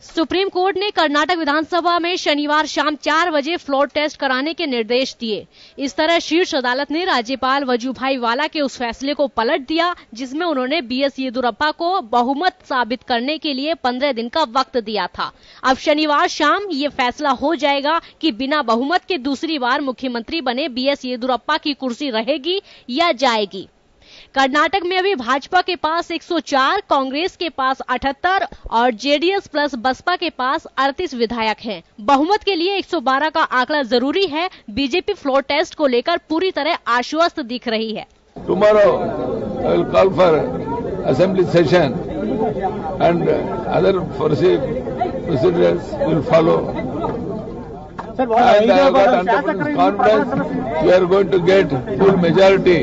Supreme court ने कर्नाटक विधानसभा में शनिवार शाम 4 बजे फ्लोर टेस्ट कराने के निर्देश दिए। इस तरह शीर्ष अदालत ने राज्यपाल वजूभाई वाला के उस फैसले को पलट दिया जिसमें उन्होंने बीएस येदियुरप्पा को बहुमत साबित करने के लिए 15 दिन का वक्त दिया था। अब शनिवार शाम ये फैसला हो जाएगा कि बिना बहुमत के दूसरी बार मुख्यमंत्री बने बीएस येदियुरप्पा की कुर्सी रहेगी या जाएगी। कर्नाटक में अभी भाजपा के पास 104, कांग्रेस के पास 78 और जेडीएस प्लस बसपा के पास 38 विधायक हैं। बहुमत के लिए 112 का आंकड़ा जरूरी है। बीजेपी फ्लोर टेस्ट को लेकर पूरी तरह आश्वस्त दिख रही है। Tomorrow I will call for assembly session and other procedures will follow. And I have got confidence we are going to get full majority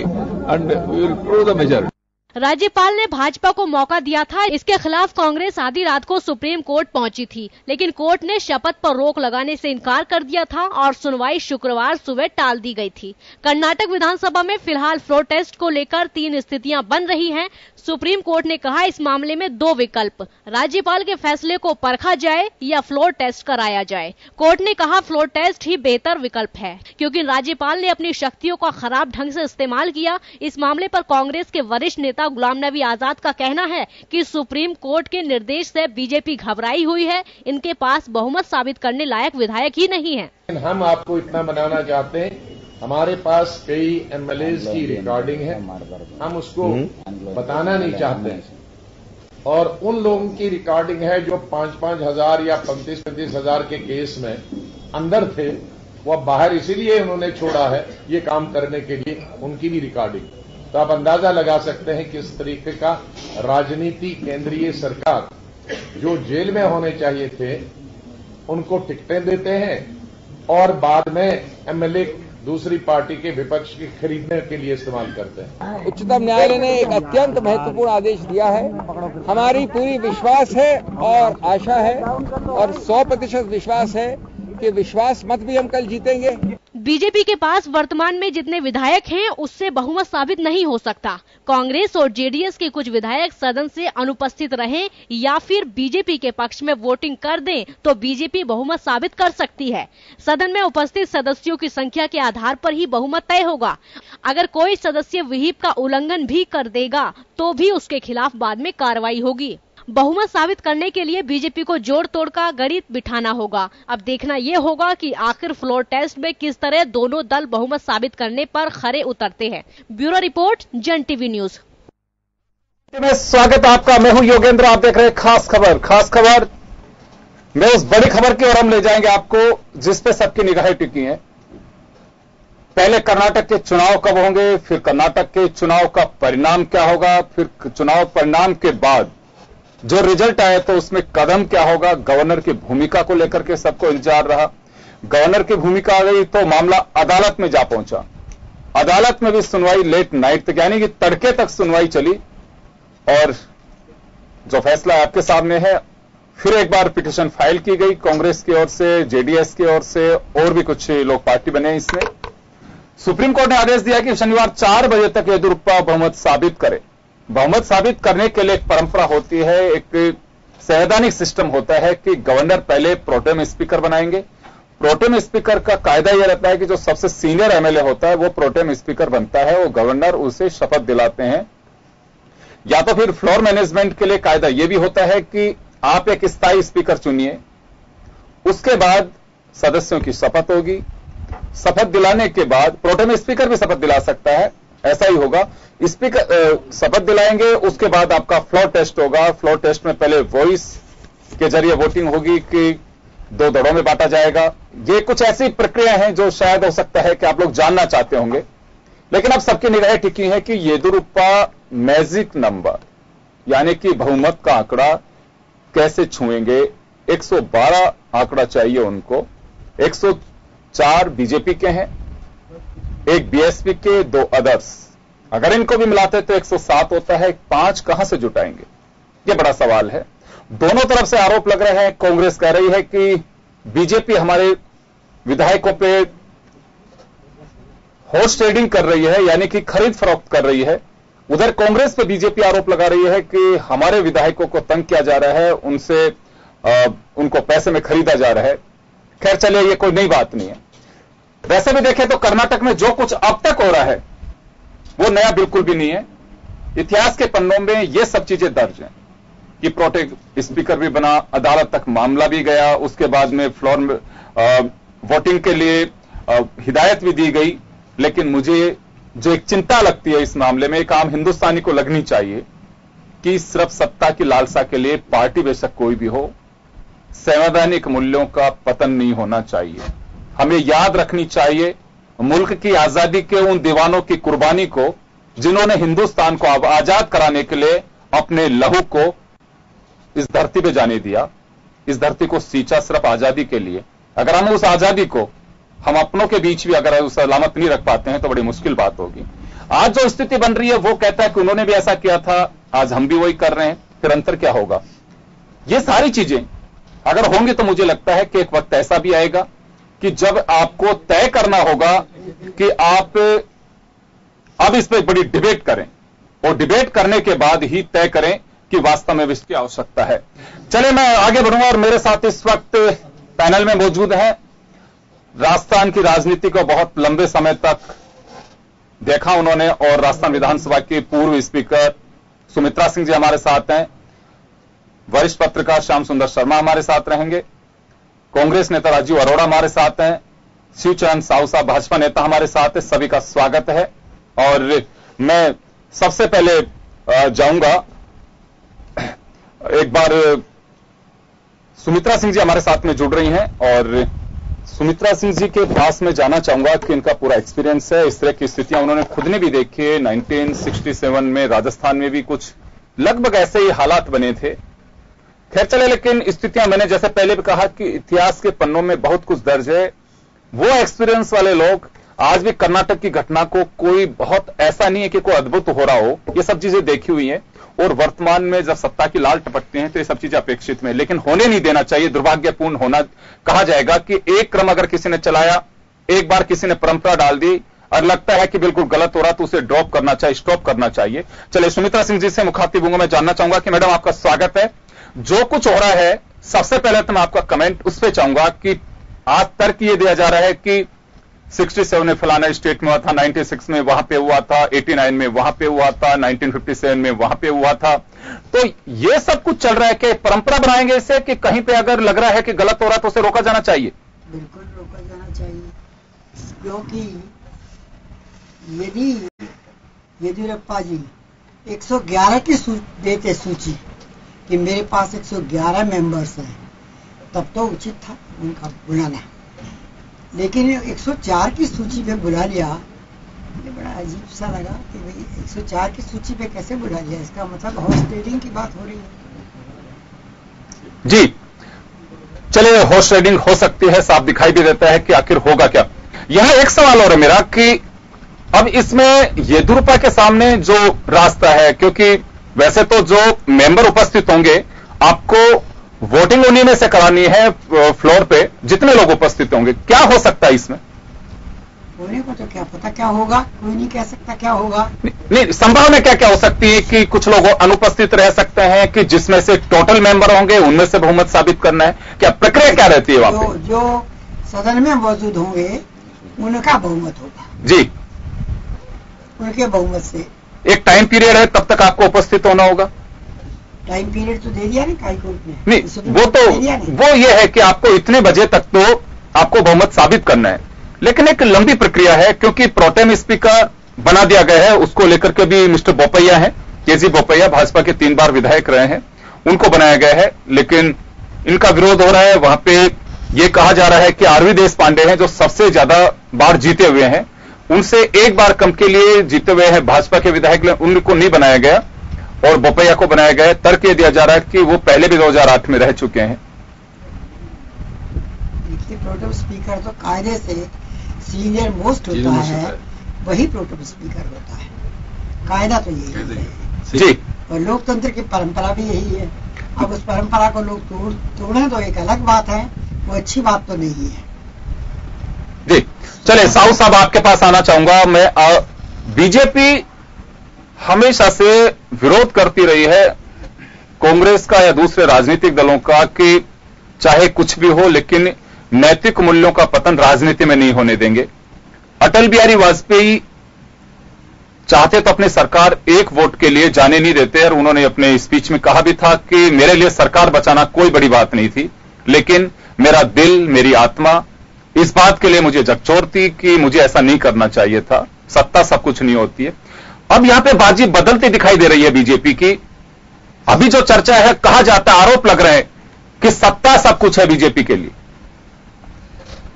and we will prove the majority. राज्यपाल ने भाजपा को मौका दिया था। इसके खिलाफ कांग्रेस आधी रात को सुप्रीम कोर्ट पहुंची थी, लेकिन कोर्ट ने शपथ पर रोक लगाने से इनकार कर दिया था और सुनवाई शुक्रवार सुबह टाल दी गई थी। कर्नाटक विधानसभा में फिलहाल फ्लोर टेस्ट को लेकर 3 स्थितियां बन रही हैं। सुप्रीम कोर्ट ने कहा इस मामले में 2 विकल्प, राज्यपाल के फैसले को परखा जाए या फ्लोर टेस्ट कराया जाए। कोर्ट ने कहा फ्लोर टेस्ट ही बेहतर विकल्प है क्योंकि राज्यपाल ने अपनी शक्तियों का खराब ढंग से इस्तेमाल किया। इस मामले पर कांग्रेस के वरिष्ठ नेता गुलाम नबी आजाद का कहना है कि सुप्रीम कोर्ट के निर्देश से बीजेपी घबराई हुई है। इनके पास बहुमत साबित करने लायक विधायक ही नहीं है। हम आपको इतना बनाना चाहते हैं, हमारे पास कई एमएलएज की रिकॉर्डिंग है, हम उसको बताना नहीं चाहते और उन लोगों की रिकॉर्डिंग है जो 5-5 हजार या 35-35 हजार के केस में अंदर थे, वह बाहर इसीलिए उन्होंने छोड़ा है ये काम करने के लिए, उनकी भी रिकॉर्डिंग। तो आप अंदाजा लगा सकते हैं किस तरीके का राजनीति केंद्रीय सरकार जो जेल में होने चाहिए थे उनको टिकटें देते हैं और बाद में एमएलए दूसरी पार्टी के विपक्ष के खरीदने के लिए इस्तेमाल करते हैं। उच्चतम न्यायालय ने एक अत्यंत महत्वपूर्ण आदेश दिया है। हमारी पूरी विश्वास है और आशा है और 100% विश्वास है कि विश्वास मत भी हम कल जीतेंगे। बीजेपी के पास वर्तमान में जितने विधायक हैं उससे बहुमत साबित नहीं हो सकता। कांग्रेस और जेडीएस के कुछ विधायक सदन से अनुपस्थित रहें या फिर बीजेपी के पक्ष में वोटिंग कर दें तो बीजेपी बहुमत साबित कर सकती है। सदन में उपस्थित सदस्यों की संख्या के आधार पर ही बहुमत तय होगा। अगर कोई सदस्य व्हिप का उल्लंघन भी कर देगा तो भी उसके खिलाफ बाद में कार्रवाई होगी। बहुमत साबित करने के लिए बीजेपी को जोड़ तोड़ का गणित बिठाना होगा। अब देखना ये होगा कि आखिर फ्लोर टेस्ट में किस तरह दोनों दल बहुमत साबित करने पर खरे उतरते हैं। ब्यूरो रिपोर्ट, जन टीवी न्यूज। में स्वागत आपका, मैं हूं योगेंद्र। आप देख रहे हैं खास खबर में उस बड़ी खबर की ओर हम ले जाएंगे आपको जिसपे सबकी निगाहें टिकी हैं। पहले कर्नाटक के चुनाव कब होंगे, फिर कर्नाटक के चुनाव का परिणाम क्या होगा, फिर चुनाव परिणाम के बाद जो रिजल्ट आया तो उसमें कदम क्या होगा। गवर्नर की भूमिका को लेकर के सबको इंतजार रहा। गवर्नर की भूमिका आ गई तो मामला अदालत में जा पहुंचा। अदालत में भी सुनवाई लेट नाइट तक यानी कि तड़के तक सुनवाई चली और जो फैसला आपके सामने है, फिर एक बार पिटीशन फाइल की गई कांग्रेस की ओर से, जेडीएस की ओर से और भी कुछ लोग पार्टी बने। इसमें सुप्रीम कोर्ट ने आदेश दिया कि शनिवार 4 बजे तक येदियुरप्पा बहुमत साबित करे। बहुमत साबित करने के लिए एक परंपरा होती है, एक संवैधानिक सिस्टम होता है कि गवर्नर पहले प्रोटेम स्पीकर बनाएंगे। प्रोटेम स्पीकर का कायदा यह रहता है कि जो सबसे सीनियर एमएलए होता है वो प्रोटेम स्पीकर बनता है, वो गवर्नर उसे शपथ दिलाते हैं। या तो फिर फ्लोर मैनेजमेंट के लिए कायदा यह भी होता है कि आप एक स्थायी स्पीकर चुनिए, उसके बाद सदस्यों की शपथ होगी। शपथ दिलाने के बाद प्रोटेम स्पीकर भी शपथ दिला सकता है, ऐसा ही होगा। स्पीकर शपथ दिलाएंगे, उसके बाद आपका फ्लोर टेस्ट होगा। फ्लोर टेस्ट में पहले वॉइस के जरिए वोटिंग होगी कि 2 दड़ों में बांटा जाएगा। ये कुछ ऐसी प्रक्रिया है जो शायद हो सकता है कि आप लोग जानना चाहते होंगे, लेकिन अब सबकी निगाहें टिकी है कि येदियुरप्पा मैजिक नंबर यानी कि बहुमत का आंकड़ा कैसे छुएंगे। 112 आंकड़ा चाहिए उनको, 104 बीजेपी के हैं, 1 बीएसपी के, 2 अदर्स। अगर इनको भी मिलाते तो 107 होता है। 5 कहां से जुटाएंगे, यह बड़ा सवाल है। दोनों तरफ से आरोप लग रहे हैं। कांग्रेस कह रही है कि बीजेपी हमारे विधायकों पे हॉर्स ट्रेडिंग कर रही है, यानी कि खरीद फरोख्त कर रही है। उधर कांग्रेस पे बीजेपी आरोप लगा रही है कि हमारे विधायकों को तंग किया जा रहा है, उनसे उनको पैसे में खरीदा जा रहा है। खैर चलिए, ये कोई नई बात नहीं है। वैसे भी देखें तो कर्नाटक में जो कुछ अब तक हो रहा है वो नया बिल्कुल भी नहीं है। इतिहास के पन्नों में ये सब चीजें दर्ज हैं कि प्रोटेम स्पीकर भी बना, अदालत तक मामला भी गया, उसके बाद में फ्लोर में वोटिंग के लिए हिदायत भी दी गई। लेकिन मुझे जो एक चिंता लगती है इस मामले में, एक आम हिंदुस्तानी को लगनी चाहिए कि सिर्फ सत्ता की लालसा के लिए पार्टी बेशक कोई भी हो, संवैधानिक मूल्यों का पतन नहीं होना चाहिए। हमें याद रखनी चाहिए मुल्क की आजादी के उन दीवानों की कुर्बानी को जिन्होंने हिंदुस्तान को अब आजाद कराने के लिए अपने लहू को इस धरती पे जाने दिया, इस धरती को सींचा सिर्फ आजादी के लिए। अगर हम उस आजादी को हम अपनों के बीच भी अगर उस सलामत नहीं रख पाते हैं तो बड़ी मुश्किल बात होगी। आज जो स्थिति बन रही है वो कहता है कि उन्होंने भी ऐसा किया था, आज हम भी वही कर रहे हैं, फिर अंतर क्या होगा? ये सारी चीजें अगर होंगी तो मुझे लगता है कि एक वक्त ऐसा भी आएगा कि जब आपको तय करना होगा कि आप अब इस पर बड़ी डिबेट करें और डिबेट करने के बाद ही तय करें कि वास्तव में इसकी आवश्यकता है। चलिए मैं आगे बढ़ूंगा और मेरे साथ इस वक्त पैनल में मौजूद हैं, राजस्थान की राजनीति को बहुत लंबे समय तक देखा उन्होंने और राजस्थान विधानसभा के पूर्व स्पीकर सुमित्रा सिंह जी हमारे साथ हैं, वरिष्ठ पत्रकार श्याम सुंदर शर्मा हमारे साथ रहेंगे, कांग्रेस नेता राजीव अरोड़ा हमारे साथ हैं, शिवचरण साहू साहब भाजपा नेता हमारे साथ हैं। सभी का स्वागत है। और मैं सबसे पहले जाऊंगा, एक बार सुमित्रा सिंह जी हमारे साथ में जुड़ रही हैं और सुमित्रा सिंह जी के पास में जाना चाहूंगा कि इनका पूरा एक्सपीरियंस है, इस तरह की स्थितियां उन्होंने खुद ने भी देखी है। 1967 में राजस्थान में भी कुछ लगभग ऐसे ही हालात बने थे। खैर चले, लेकिन स्थितियां मैंने जैसे पहले भी कहा कि इतिहास के पन्नों में बहुत कुछ दर्ज है। वो एक्सपीरियंस वाले लोग आज भी कर्नाटक की घटना को कोई बहुत ऐसा नहीं है कि कोई अद्भुत हो रहा हो, ये सब चीजें देखी हुई हैं और वर्तमान में जब सत्ता की लाल टपकती हैं तो ये सब चीजें अपेक्षित में, लेकिन होने नहीं देना चाहिए। दुर्भाग्यपूर्ण होना कहा जाएगा कि एक क्रम अगर किसी ने चलाया, एक बार किसी ने परंपरा डाल दी और लगता है कि बिल्कुल गलत हो रहा तो उसे ड्रॉप करना चाहिए, स्टॉप करना चाहिए। चलिए सुमित्रा सिंह जी से मुखातिब होंगे। मैं जानना चाहूंगा कि मैडम आपका स्वागत है। जो कुछ हो रहा है सबसे पहले तो मैं आपका कमेंट उस पर चाहूंगा कि आज तर्क ये दिया जा रहा है कि 67 में फलाना स्टेट में हुआ था, 96 में वहां पे हुआ था, 89 में वहां पे हुआ था, 1957 में वहां पे हुआ था। तो ये सब कुछ चल रहा है कि परंपरा बनाएंगे इसे कि कहीं पे अगर लग रहा है कि गलत हो रहा तो उसे रोका जाना चाहिए। बिल्कुल रोका जाना चाहिए, क्योंकि यदि येदियुरप्पा जी 111 की देते सूची कि मेरे पास 111 मेंबर्स हैं, तब तो उचित था उनका बुलाना। लेकिन 104 की सूची पे बुला लिया, ये बड़ा अजीब सा लगा कि भाई 104 की सूची पे कैसे बुला लिया। इसका मतलब हॉर्स ट्रेडिंग की बात हो रही है। जी चलिए, हॉर्स ट्रेडिंग हो सकती है, साफ दिखाई भी देता है कि आखिर होगा क्या। यहां एक सवाल और है मेरा कि अब इसमें येदियुरप्पा के सामने जो रास्ता है, क्योंकि वैसे तो जो मेंबर उपस्थित होंगे आपको वोटिंग उन्हीं में से करानी है फ्लोर पे, जितने लोग उपस्थित होंगे, क्या हो सकता है इसमें? होने को तो क्या पता क्या होगा, कोई नहीं कह सकता क्या होगा। नहीं, संभावना क्या क्या हो सकती है कि कुछ लोग अनुपस्थित रह सकते हैं कि जिसमें से टोटल मेंबर होंगे उनमें से बहुमत साबित करना है, क्या प्रक्रिया क्या रहती है वहां पे? जो सदन में मौजूद होंगे उनका बहुमत होगा जी, उनके बहुमत से। एक टाइम पीरियड है, तब तक आपको उपस्थित होना होगा। टाइम पीरियड तो दे दिया नहीं हाई कोर्ट ने। नहीं, वो ये है कि आपको इतने बजे तक तो आपको बहुमत साबित करना है, लेकिन एक लंबी प्रक्रिया है क्योंकि प्रोटेम स्पीकर बना दिया गया है। उसको लेकर के भी मिस्टर बोपैया है, केजी बोपैया, भाजपा के 3 बार विधायक रहे हैं, उनको बनाया गया है, लेकिन इनका विरोध हो रहा है। वहां पे ये कहा जा रहा है कि आरवी देशपांडे हैं जो सबसे ज्यादा बार जीते हुए हैं, उनसे एक बार कम के लिए जीते हुए हैं भाजपा के विधायक, उनको नहीं बनाया गया और बोपैया को बनाया गया है। तर्क ये दिया जा रहा है कि वो पहले भी 2008 में रह चुके हैं। देखिए, प्रोटेम स्पीकर तो कायदे से सीनियर मोस्ट होता है, वही प्रोटेम स्पीकर होता है, कायदा तो यही है जी, और लोकतंत्र की परंपरा भी यही है। अब उस परंपरा को लोग तोड़ें तो एक अलग बात है, वो अच्छी बात तो नहीं है। जी चले, साहू साहब आपके पास आना चाहूंगा मैं। बीजेपी हमेशा से विरोध करती रही है कांग्रेस का या दूसरे राजनीतिक दलों का कि चाहे कुछ भी हो, लेकिन नैतिक मूल्यों का पतन राजनीति में नहीं होने देंगे। अटल बिहारी वाजपेयी चाहते तो अपनी सरकार एक वोट के लिए जाने नहीं देते, और उन्होंने अपने स्पीच में कहा भी था कि मेरे लिए सरकार बचाना कोई बड़ी बात नहीं थी, लेकिन मेरा दिल, मेरी आत्मा इस बात के लिए मुझे झकझोर थी कि मुझे ऐसा नहीं करना चाहिए था। सत्ता सब कुछ नहीं होती है। अब यहां पे बाजी बदलती दिखाई दे रही है बीजेपी की। अभी जो चर्चा है, कहा जाता है, आरोप लग रहे हैं कि सत्ता सब कुछ है बीजेपी के लिए।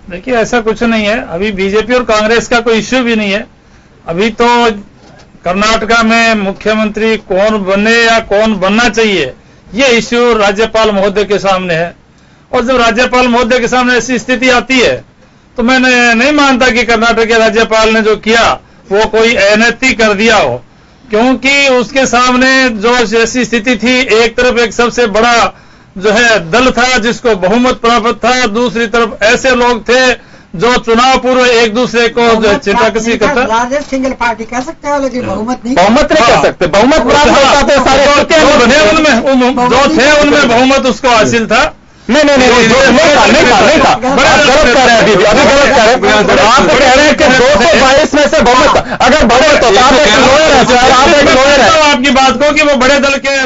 देखिए, ऐसा कुछ नहीं है। अभी बीजेपी और कांग्रेस का कोई इश्यू भी नहीं है। अभी तो कर्नाटका में मुख्यमंत्री कौन बने या कौन बनना चाहिए, ये इश्यू राज्यपाल महोदय के सामने है। और जब राज्यपाल महोदय के सामने ऐसी स्थिति आती है, तो मैं नहीं मानता कि कर्नाटक के राज्यपाल ने जो किया वो कोई अनैतिक कर दिया हो, क्योंकि उसके सामने जो ऐसी स्थिति थी, एक तरफ एक सबसे बड़ा जो है दल था जिसको बहुमत प्राप्त था, दूसरी तरफ ऐसे लोग थे जो चुनाव पूर्व एक दूसरे को चिटाकसी करता। लार्जेस्ट सिंगल पार्टी कह सकते हैं, लेकिन बहुमत नहीं कह सकते। बहुमत प्राप्त थे सारे उनमें, जो थे उनमें बहुमत उसको हासिल था। नहीं था। गलत कह रहे हैं अभी गलत कह रहे हैं। आप कह रहे हैं कि 222 में से बहुमत, अगर बहुमत तो आप एक लोयर है। आपकी बात को कि वो बड़े दल के,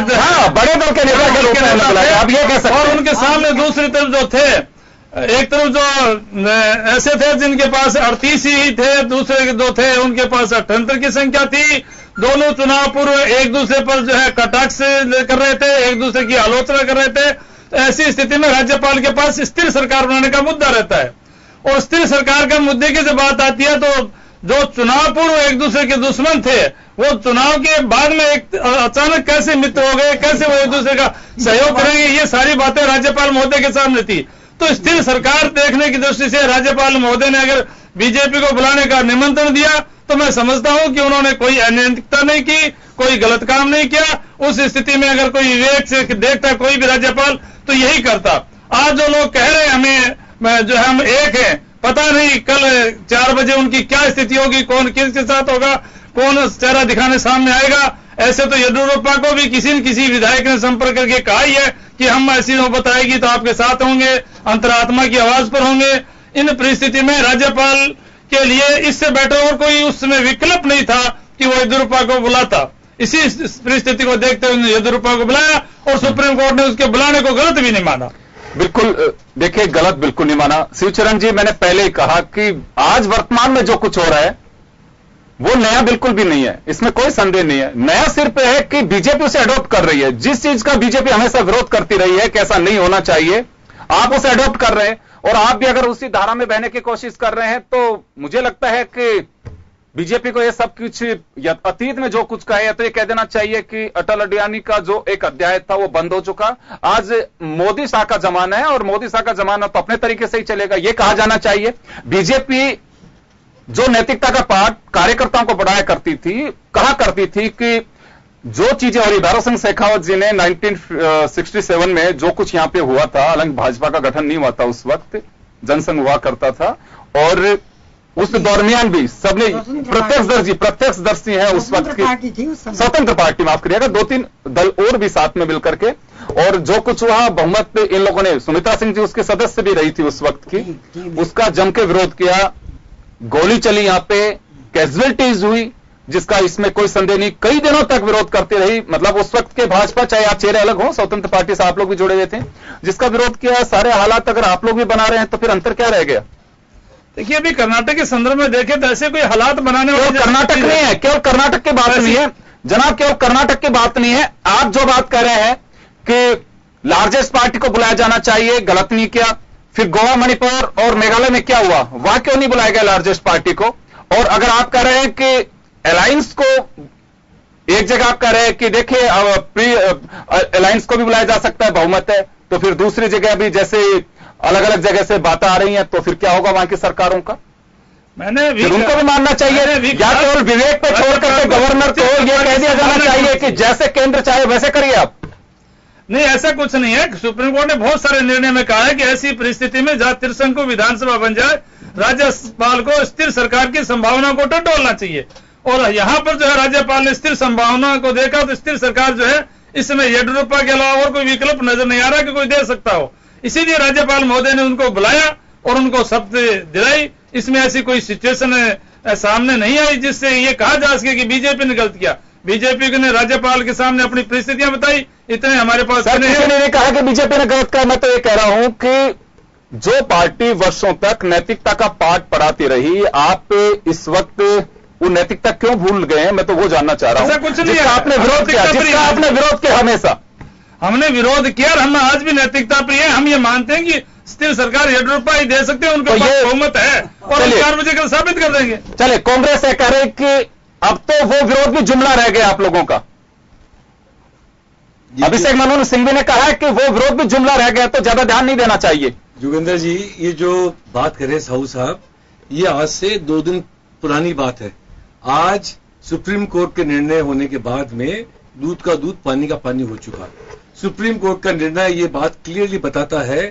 बड़े दल के नेता के रूप में आप ये कह सकते हैं। और उनके सामने दूसरी तरफ जो थे, एक तरफ जो ऐसे थे जिनके पास 38 ही थे, दूसरे जो थे उनके पास 78 की संख्या थी। दोनों चुनाव पूर्व एक दूसरे पर जो है कटाक्ष कर रहे थे, एक दूसरे की आलोचना कर रहे थे। ऐसी स्थिति में राज्यपाल के पास स्थिर सरकार बनाने का मुद्दा रहता है, और स्थिर सरकार का मुद्दे की जब बात आती है, तो जो चुनाव पूर्व एक दूसरे के दुश्मन थे, वो चुनाव के बाद में एक अचानक कैसे मित्र हो गए, कैसे वो एक दूसरे का सहयोग करेंगे, ये सारी बातें राज्यपाल महोदय के सामने थी। तो स्थिर सरकार देखने की दृष्टि से राज्यपाल महोदय ने अगर बीजेपी को बुलाने का निमंत्रण दिया, तो मैं समझता हूं कि उन्होंने कोई अनैतिकता नहीं की, कोई गलत काम नहीं किया। उस स्थिति में अगर कोई विवेक से देखता कोई भी राज्यपाल, तो यही करता। आज जो लोग कह रहे हैं हमें जो हम एक हैं, पता नहीं कल 4 बजे उनकी क्या स्थिति होगी, कौन किसके साथ होगा, कौन चेहरा दिखाने सामने आएगा। ऐसे तो येदियुरप्पा को भी किसी न किसी विधायक ने संपर्क करके कहा ही है कि हम ऐसी नौबत आएगी तो आपके साथ होंगे, अंतरात्मा की आवाज पर होंगे। इन परिस्थिति में राज्यपाल के लिए इससे बेटर और कोई उसमें विकल्प नहीं था कि वो येदियुरप्पा को बुलाता। इसी परिस्थिति को देखते हुए येदियुरप्पा को बुलाया, और सुप्रीम कोर्ट ने उसके बुलाने को गलत भी नहीं माना। बिल्कुल, देखिए, गलत बिल्कुल नहीं माना। शिवचरण जी, मैंने पहले ही कहा कि आज वर्तमान में जो कुछ हो रहा है वो नया बिल्कुल भी नहीं है, इसमें कोई संदेह नहीं है। नया सिर्फ है कि बीजेपी उसे अडॉप्ट कर रही है। जिस चीज का बीजेपी हमेशा विरोध करती रही है कि ऐसा नहीं होना चाहिए, आप उसे अडॉप्ट कर रहे हैं, और आप भी अगर उसी धारा में बहने की कोशिश कर रहे हैं, तो मुझे लगता है कि बीजेपी को यह सब कुछ अतीत में जो कुछ कहा है, तो ये कह देना चाहिए कि अटल अडवाणी का जो एक अध्याय था वो बंद हो चुका। आज मोदी शाह का जमाना है, और मोदी शाह का जमाना तो अपने तरीके से ही चलेगा, ये कहा जाना चाहिए। बीजेपी जो नैतिकता का पाठ कार्यकर्ताओं को बढ़ाया करती थी, कहा करती थी कि जो चीजें, और भैरव सिंह शेखावत जी ने 1967 में जो कुछ यहां पे हुआ था, हालांकि भाजपा का गठन नहीं हुआ था उस वक्त, जनसंघ हुआ करता था, और उस दरमियान भी सबने प्रत्यक्षदर्शी है उस वक्त की स्वतंत्र पार्टी, माफ करिएगा, 2-3 दल और भी साथ में मिलकर के, और जो कुछ हुआ बहुमत इन लोगों ने, सुमित्रा सिंह जी उसके सदस्य भी रही थी उस वक्त की, उसका जम के विरोध किया। गोली चली, यहां पे कैजुअलिटीज हुई, जिसका इसमें कोई संदेह नहीं। कई दिनों तक विरोध करती रही, मतलब उस वक्त के भाजपा, चाहे आप चेहरे अलग हो, स्वतंत्र पार्टी से आप लोग भी जुड़े हुए थे, जिसका विरोध किया। सारे हालात अगर आप लोग भी बना रहे हैं तो फिर अंतर क्या रह गया? देखिए, अभी कर्नाटक के संदर्भ में देखें तो ऐसे कोई हालात बनाने वाले कर्नाटक नहीं है, केवल कर्नाटक की बात नहीं है जनाब, केवल कर्नाटक की बात नहीं है। आप जो बात कर रहे हैं कि लार्जेस्ट पार्टी को बुलाया जाना चाहिए, गलत नहीं किया। फिर गोवा, मणिपुर और मेघालय में क्या हुआ, वहां क्यों नहीं बुलाया गया लार्जेस्ट पार्टी को? और अगर आप कह रहे हैं कि अलायंस को, एक जगह आप कह रहे हैं कि देखिए प्री अलायंस को भी बुलाया जा सकता है, बहुमत है, तो फिर दूसरी जगह भी जैसे अलग अलग जगह से बातें आ रही हैं, तो फिर क्या होगा वहां की सरकारों का? फिर उनको भी मानना चाहिए, या केवल विवेक पे छोड़ करके गवर्नर को यह कह दिया जाना चाहिए कि जैसे केंद्र चाहे वैसे करिए आप? नहीं, ऐसा कुछ नहीं है। सुप्रीम कोर्ट ने बहुत सारे निर्णय में कहा है कि ऐसी परिस्थिति में जहां त्रिशंकु विधानसभा बन जाए, राज्यपाल को स्थिर सरकार की संभावना को टटोलना चाहिए। और यहां पर जो है राज्यपाल ने स्थिर संभावना को देखा, तो स्थिर सरकार जो है इस समय येदियुरप्पा के अलावा और कोई विकल्प नजर नहीं आ रहा कि कोई दे सकता हो। इसीलिए राज्यपाल महोदय ने उनको बुलाया और उनको शपथ दिलाई। इसमें ऐसी कोई सिचुएशन सामने नहीं आई जिससे ये कहा जा सके कि बीजेपी ने गलत किया। बीजेपी ने राज्यपाल के सामने अपनी परिस्थितियां बताई, इतने हमारे पास किसी ने कहा कि बीजेपी ने गलत किया। मैं तो ये कह रहा हूं कि जो पार्टी वर्षों तक नैतिकता का पाठ पढ़ाती रही, आप इस वक्त वो नैतिकता क्यों भूल गए हैं? मैं तो वो जानना चाह रहा हूं। कुछ नहीं, आपने विरोध किया, जिसका आपने विरोध किया, हमेशा हमने विरोध किया और हम आज भी नैतिकता प्रिय हैं। हम ये मानते हैं कि स्थिर सरकार येडियुरप्पा ही दे सकते हैं, उनके पास बहुमत है और 4 बजे कल साबित कर देंगे। चलिए, कांग्रेस ये कह रही कि अब तो वो विरोध भी जुमला रह गया आप लोगों का। अभिषेक मनु सिंघवी ने कहा है कि वो विरोध भी जुमला रह गया, तो ज्यादा ध्यान नहीं देना चाहिए। जोगेंद्र जी, ये जो बात कर रहे हैं साहू साहब, ये आज से 2 दिन पुरानी बात है। आज सुप्रीम कोर्ट के निर्णय होने के बाद में दूध का दूध पानी का पानी हो चुका। सुप्रीम कोर्ट का निर्णय ये बात क्लियरली बताता है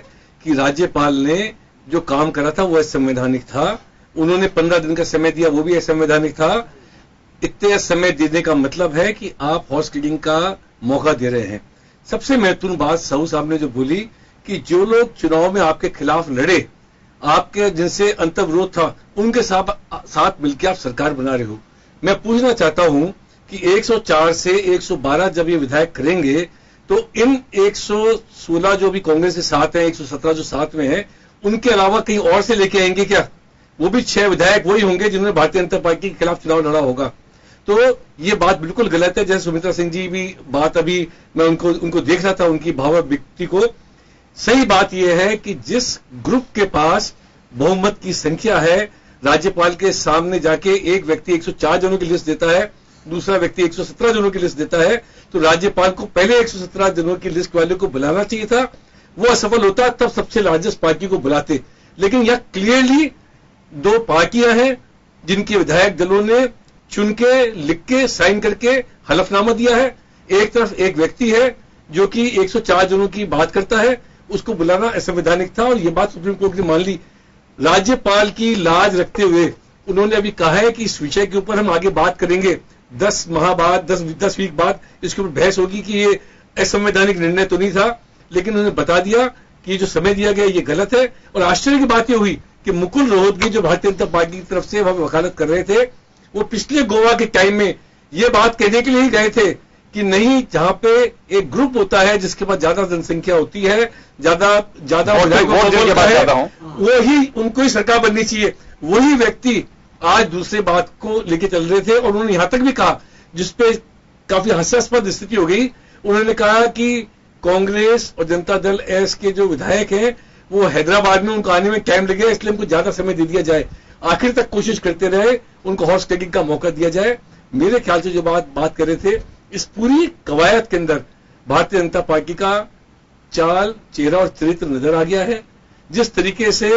कि राज्यपाल ने जो काम करा था वो असंवैधानिक था। उन्होंने 15 दिन का समय दिया, वो भी असंवैधानिक था। इतने समय देने का मतलब है कि आप हॉर्स ट्रेडिंग का मौका दे रहे हैं। सबसे महत्वपूर्ण बात साहू साहब ने जो बोली कि जो लोग चुनाव में आपके खिलाफ लड़े, आपके जिनसे अंतर्विरोध था, उनके साथ मिलकर आप सरकार बना रहे हो। मैं पूछना चाहता हूं कि 104 से 112 जब ये विधायक करेंगे तो इन 116 जो भी कांग्रेस के साथ हैं, 117 जो साथ में है, उनके अलावा कहीं और से लेके आएंगे क्या? वो भी 6 विधायक वही होंगे जिन्होंने भारतीय जनता पार्टी के खिलाफ चुनाव लड़ा होगा। तो ये बात बिल्कुल गलत है। जैसे सुमित्रा सिंह जी भी बात, अभी मैं उनको देख रहा था, उनकी भावाभिव्यक्ति को। सही बात यह है कि जिस ग्रुप के पास बहुमत की संख्या है, राज्यपाल के सामने जाके एक व्यक्ति 104 जनों की लिस्ट देता है, दूसरा व्यक्ति 117 जनों की लिस्ट देता है, तो राज्यपाल को पहले 117 जनों की लिस्ट वाले को बुलाना चाहिए था। वो असफल होता तब सबसे लार्जेस्ट पार्टी को बुलाते। लेकिन यह क्लियरली 2 पार्टियां हैं जिनके विधायक दलों ने चुन के, लिख के, साइन करके हलफनामा दिया है। एक तरफ एक व्यक्ति है जो कि 104 जनों की बात करता है, उसको बुलाना असंवैधानिक था और यह बात सुप्रीम कोर्ट ने मान ली। राज्यपाल की लाज रखते हुए उन्होंने अभी कहा है कि इस विषय के ऊपर हम आगे बात करेंगे, 10 माह बाद, 10 वीक बाद इसके ऊपर बहस होगी कि ये असंवैधानिक निर्णय तो नहीं था। लेकिन उन्होंने बता दिया कि ये जो समय दिया गया ये गलत है। और आश्चर्य की बात यह हुई कि मुकुल रोहतगी जो भारतीय जनता पार्टी की तरफ से वह वकालत कर रहे थे, वो पिछले गोवा के टाइम में ये बात कहने के लिए ही गए थे कि नहीं, जहां पे एक ग्रुप होता है जिसके पास ज्यादा जनसंख्या होती है, ज्यादा वो ही उनको ही सरकार बननी चाहिए। वही व्यक्ति आज दूसरे बात को लेके चल रहे थे और उन्होंने यहां तक भी कहा, जिसपे काफी हास्यास्पद स्थिति हो गई। उन्होंने कहा कि कांग्रेस और जनता दल एस के जो विधायक हैं वो हैदराबाद में उनको आने में टाइम लगेगा, इसलिए उनको ज्यादा समय दे दिया जाए, आखिर तक कोशिश करते रहे, उनको हॉर्स ट्रेडिंग का मौका दिया जाए। मेरे ख्याल से जो बात कर रहे थे, इस पूरी कवायद के अंदर भारतीय जनता पार्टी का चाल, चेहरा और चरित्र नजर आ गया है। जिस तरीके से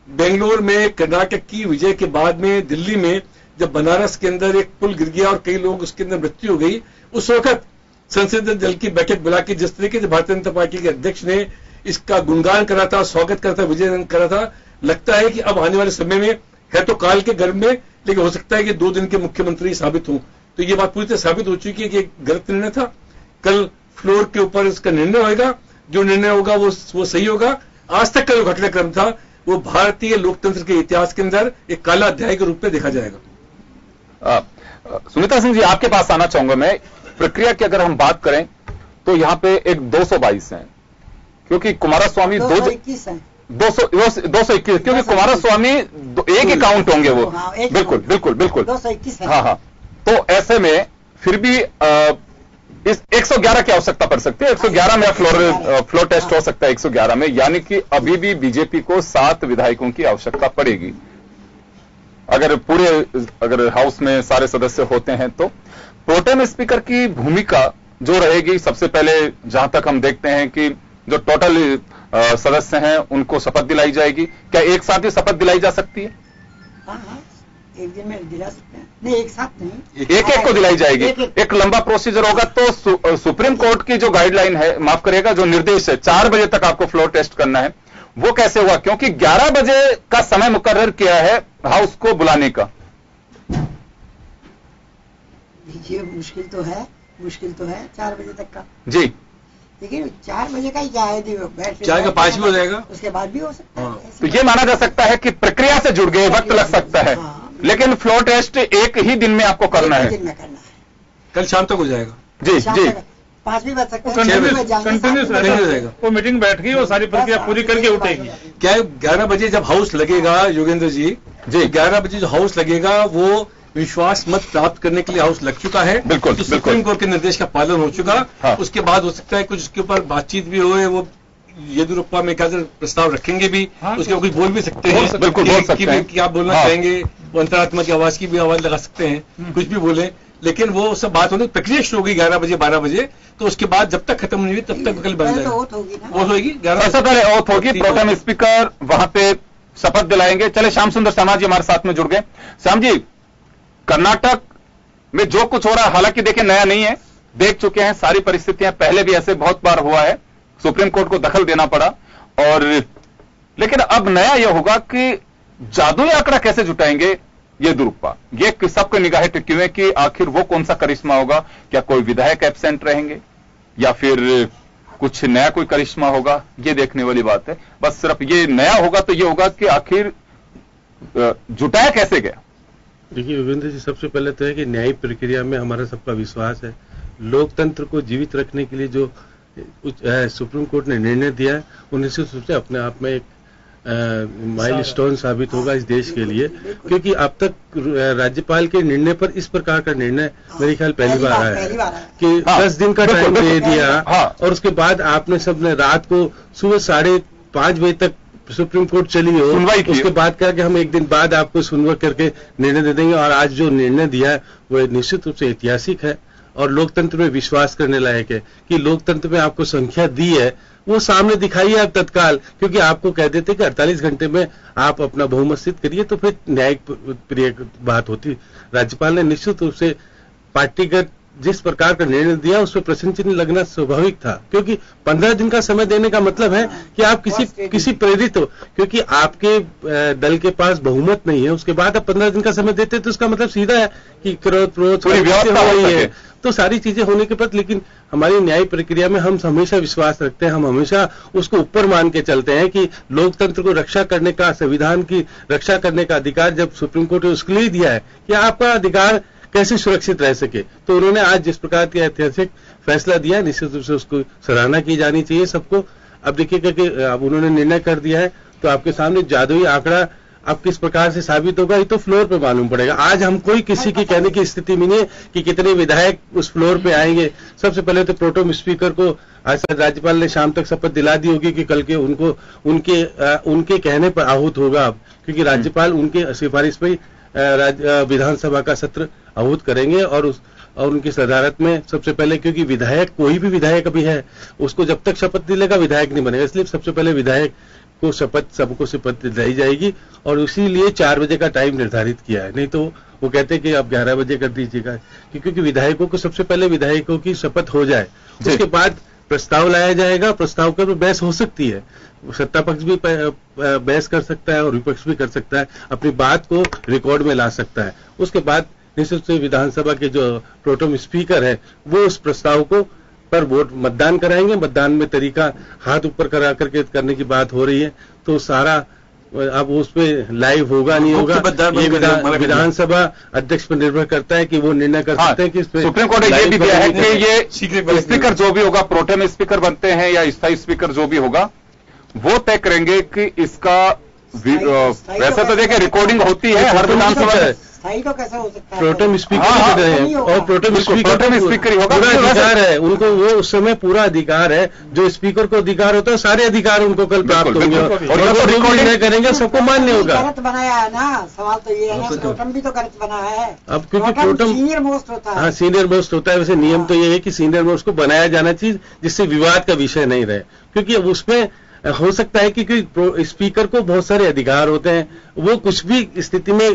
बेंगलोर में कर्नाटक की विजय के बाद में दिल्ली में जब बनारस के अंदर एक पुल गिर गया और कई लोग उसके अंदर मृत्यु हो गई, उस वक्त संसदीय दल की बैठक बुला के जिस तरीके से भारतीय जनता पार्टी के अध्यक्ष ने इसका गुणगान करा था, स्वागत करा था, विजय करा था, लगता है कि अब आने वाले समय में है तो काल के गर्भ में, लेकिन हो सकता है कि 2 दिन के मुख्यमंत्री साबित हों। तो ये बात पूरी तरह साबित हो चुकी है कि एक गलत निर्णय था। कल फ्लोर के ऊपर इसका निर्णय होगा, जो निर्णय होगा वो सही होगा। आज तक का जो घटनाक्रम था वो भारतीय लोकतंत्र के इतिहास के अंदर एक काला अध्याय के रूप में देखा जाएगा। सुमित्रा सिंह जी, आपके पास आना चाहूंगा मैं। प्रक्रिया की अगर हम बात करें तो यहां पे एक 222 हैं, क्योंकि कुमारस्वामी 221 हैं, 221, क्योंकि कुमारस्वामी एक ही काउंट होंगे वो। बिल्कुल बिल्कुल बिल्कुल 221 है। हाँ। तो ऐसे में फिर भी इस 111 की आवश्यकता पड़ सकती है। 111 में फ्लोर टेस्ट हो सकता है 111 में, यानी कि अभी भी बीजेपी को 7 विधायकों की आवश्यकता पड़ेगी अगर हाउस में सारे सदस्य होते हैं। तो प्रोटेम स्पीकर की भूमिका जो रहेगी, सबसे पहले जहां तक हम देखते हैं कि जो टोटल सदस्य हैं उनको शपथ दिलाई जाएगी। क्या एक साथ ही शपथ दिलाई जा सकती है? हाँ, एक दिन में दिला सकते हैं। नहीं, एक साथ नहीं, एक को दिलाई जाएगी। एक लंबा प्रोसीजर होगा। तो सुप्रीम कोर्ट की जो गाइडलाइन है, माफ करिएगा, जो निर्देश है 4 बजे तक आपको फ्लोर टेस्ट करना है, वो कैसे हुआ? क्योंकि 11 बजे का समय मुकर्रर किया है हाउस को बुलाने का। ये मुश्किल तो है 4 बजे तक का जी। लेकिन 4 बजे का ही चाहे बैठ 4 का 5 भी हो जाएगा, उसके बाद भी हो सकता है। तो ये माना जा सकता है कि प्रक्रिया से जुड़ गए, वक्त लग सकता है, लेकिन फ्लोर टेस्ट एक ही दिन में आपको करना है। दिन में करना है, कल शाम तक हो जाएगा। जी जी, 5 भी बज सकते हैं, कंटिन्यूस रहेगा। वो मीटिंग बैठ गई, वो सारी प्रक्रिया पूरी करके उठेगी। क्या 11 बजे जब हाउस लगेगा योगेंद्र जी, 11 बजे जो हाउस लगेगा वो विश्वास मत प्राप्त करने के लिए हाउस लग चुका है। बिल्कुल, तो सुप्रीम कोर्ट के निर्देश का पालन हो चुका। हाँ। उसके बाद हो सकता है कुछ उसके ऊपर बातचीत भी हो, वो येदियुरप्पा में क्या प्रस्ताव रखेंगे भी। हाँ, उसके कुछ बोल भी सकते हैं, बिल्कुल बोल सकते हैं कि आप बोलना चाहेंगे, वो अंतरात्मा की आवाज की भी आवाज लगा सकते हैं, कुछ भी बोले। लेकिन वो सब बात होने प्रक्रिया शुरू होगी 11 बजे 12 बजे, तो उसके बाद जब तक खत्म नहीं हुई तब तक कल बन जाएगा। ओथ होगी ना, ओथ होगी 11 सबसे पहले ओथ होगी, प्रोटेम स्पीकर वहां पे शपथ दिलाएंगे। चले श्याम सुंदर शर्मा जी हमारे साथ में जुड़ गए। श्याम जी, कर्नाटक में जो कुछ हो रहा है, हालांकि देखिए नया नहीं है, देख चुके हैं सारी परिस्थितियां, पहले भी ऐसे बहुत बार हुआ है, सुप्रीम कोर्ट को दखल देना पड़ा। और लेकिन अब नया यह होगा कि जादुई आंकड़ा कैसे जुटाएंगे येदियुरप्पा, ये सबके निगाहें टिकी हुई है कि आखिर वो कौन सा करिश्मा होगा। क्या कोई विधायक एब्सेंट रहेंगे या फिर कुछ नया कोई करिश्मा होगा, ये देखने वाली बात है। बस सिर्फ ये नया होगा तो ये होगा कि आखिर जुटाया कैसे गया। देखिए योगेंद्र जी, सबसे पहले तो है कि न्यायिक प्रक्रिया में हमारा सबका विश्वास है। लोकतंत्र को जीवित रखने के लिए जो सुप्रीम कोर्ट ने निर्णय दिया है, वो निश्चित रूप से अपने आप में एक माइलस्टोन साबित होगा इस देश के लिए, क्योंकि अब तक राज्यपाल के निर्णय पर इस प्रकार का निर्णय मेरे ख्याल पहली बार आया है कि 10 दिन का टाइम दे दिया। और उसके बाद आपने सबने रात को सुबह 5:30 बजे तक सुप्रीम कोर्ट चली हो, उसके बाद क्या कि हम एक दिन बाद आपको सुनवाई करके निर्णय दे देंगे। और आज जो निर्णय दिया है वो निश्चित रूप से ऐतिहासिक है और लोकतंत्र में विश्वास करने लायक है कि लोकतंत्र में आपको संख्या दी है वो सामने दिखाइए आप तत्काल, क्योंकि आपको कह देते कि 48 घंटे में आप अपना बहुमत सिद्ध करिए तो फिर न्यायिक प्रिय बात होती। राज्यपाल ने निश्चित रूप से पार्टीगत जिस प्रकार का निर्णय दिया उस पर प्रश्न चिन्ह लगना स्वाभाविक था, क्योंकि 15 दिन का समय देने का मतलब है कि आप किसी प्रेरित हो, क्योंकि आपके दल के पास बहुमत नहीं है, उसके बाद आप 15 दिन का समय देते तो उसका मतलब सीधा है कि क्रोध हो रही है, तो सारी चीजें होने के बाद। लेकिन हमारी न्यायिक प्रक्रिया में हम हमेशा विश्वास रखते हैं, हम हमेशा उसको ऊपर मान के चलते हैं कि लोकतंत्र को रक्षा करने का, संविधान की रक्षा करने का अधिकार जब सुप्रीम कोर्ट ने उसके लिए दिया है कि आपका अधिकार कैसे सुरक्षित रह सके, तो उन्होंने आज जिस प्रकार का ऐतिहासिक फैसला दिया निश्चित रूप से उसको सराहना की जानी चाहिए सबको। अब देखिएगा कि अब उन्होंने निर्णय कर दिया है तो आपके सामने जादुई आंकड़ा अब किस प्रकार से साबित होगा ये तो फ्लोर पे मालूम पड़ेगा। आज हम कोई किसी की कहने की स्थिति में नहीं है कि कितने विधायक उस फ्लोर पे आएंगे। सबसे पहले तो प्रोटेम स्पीकर को आज राज्यपाल ने शाम तक शपथ दिला दी होगी कि कल के उनको उनके कहने पर आहूत होगा अब, क्योंकि राज्यपाल उनके सिफारिश पर विधानसभा का सत्र आहूत करेंगे और उनकी सदारत में सबसे पहले, क्योंकि विधायक कोई भी विधायक अभी है उसको जब तक शपथ दिलेगा विधायक नहीं बनेगा, इसलिए सबसे पहले विधायक को सबको शपथ दिलाई जाएगी और इसीलिए 4 बजे का टाइम निर्धारित किया है। नहीं तो वो कहते हैं कि आप 11 बजे कर दीजिएगा, क्योंकि विधायकों को सबसे पहले विधायकों की शपथ हो जाए, उसके बाद प्रस्ताव लाया जाएगा। प्रस्ताव पर बहस हो सकती है, सत्ता पक्ष भी बहस कर सकता है और विपक्ष भी कर सकता है, अपनी बात को रिकॉर्ड में ला सकता है। उसके बाद निश्चित से विधानसभा के जो प्रोटेम स्पीकर है वो उस प्रस्ताव को पर वोट मतदान कराएंगे। मतदान में तरीका हाथ ऊपर करा करके करने की बात हो रही है, तो सारा अब उस पर लाइव होगा नहीं होगा ये विधानसभा अध्यक्ष पर निर्भर करता है कि वो निर्णय कर सकते हैं कि सुप्रीम कोर्ट ने ये भी दिया है कि ये स्पीकर जो भी होगा, प्रोटेम स्पीकर बनते हैं या स्थायी स्पीकर जो भी होगा वो तय करेंगे कि इसका वैसे तो देखिए रिकॉर्डिंग होती है हर विधानसभा तो कैसा हो सकता है, प्रोटेम स्पीकर और प्रोटेम स्पीकर ही होगा, पूरा अधिकार है उनको, वो उस समय पूरा अधिकार है जो स्पीकर को अधिकार होता है, सारे अधिकार उनको कल प्राप्त होंगे और जो निर्णय करेंगे सबको मान्य होगा। गलत बनाया है ना, सवाल तो ये है ना, प्रोटेम भी तो गलत बनाया है। अब क्योंकि प्रोटेम सीनियर मोस्ट होता है, हाँ सीनियर मोस्ट होता है, वैसे नियम तो ये है कि सीनियर मोस्ट को बनाया जाना चाहिए जिससे विवाद का विषय नहीं रहे, क्योंकि अब उसमें हो सकता है कि स्पीकर को बहुत सारे अधिकार होते हैं, वो कुछ भी स्थिति में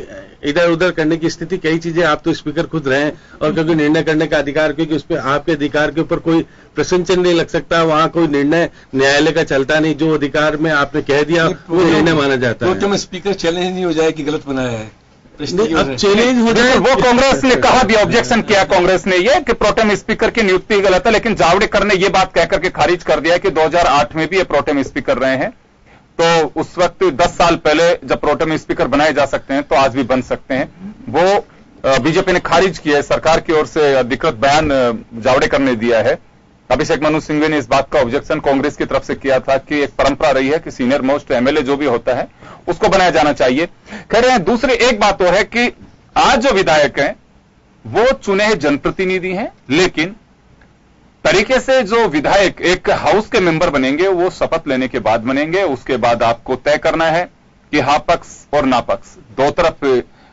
इधर उधर करने की स्थिति, कई चीजें आप तो स्पीकर खुद रहे और क्योंकि निर्णय करने का अधिकार, क्योंकि उस पर आपके अधिकार के ऊपर कोई प्रश्न चिन्ह नहीं लग सकता, वहां कोई निर्णय न्यायालय का चलता नहीं, जो अधिकार में आपने कह दिया वो निर्णय माना जाता है। प्रोटेम स्पीकर चैलेंज नहीं हो जाए कि गलत बनाया है, अब चैलेंज हो जाए। वो कांग्रेस ने कहा भी, ऑब्जेक्शन किया कांग्रेस ने ये कि प्रोटेम स्पीकर की नियुक्ति गलत है, लेकिन जावड़ेकर ने ये बात कहकर के खारिज कर दिया कि 2008 में भी ये प्रोटेम स्पीकर रहे हैं, तो उस वक्त 10 साल पहले जब प्रोटेम स्पीकर बनाए जा सकते हैं तो आज भी बन सकते हैं। वो बीजेपी ने खारिज किया है, सरकार की ओर से अधिकृत बयान जावड़ेकर ने दिया है। अभिषेक मनु सिंघवी ने इस बात का ऑब्जेक्शन कांग्रेस की तरफ से किया था कि एक परंपरा रही है कि सीनियर मोस्ट एमएलए जो भी होता है उसको बनाया जाना चाहिए। कह रहे हैं दूसरी एक बात तो है कि आज जो विधायक हैं वो चुने हुए जनप्रतिनिधि हैं, लेकिन तरीके से जो विधायक एक हाउस के मेंबर बनेंगे वो शपथ लेने के बाद बनेंगे। उसके बाद आपको तय करना है कि हाँ पक्ष और ना पक्ष दो तरफ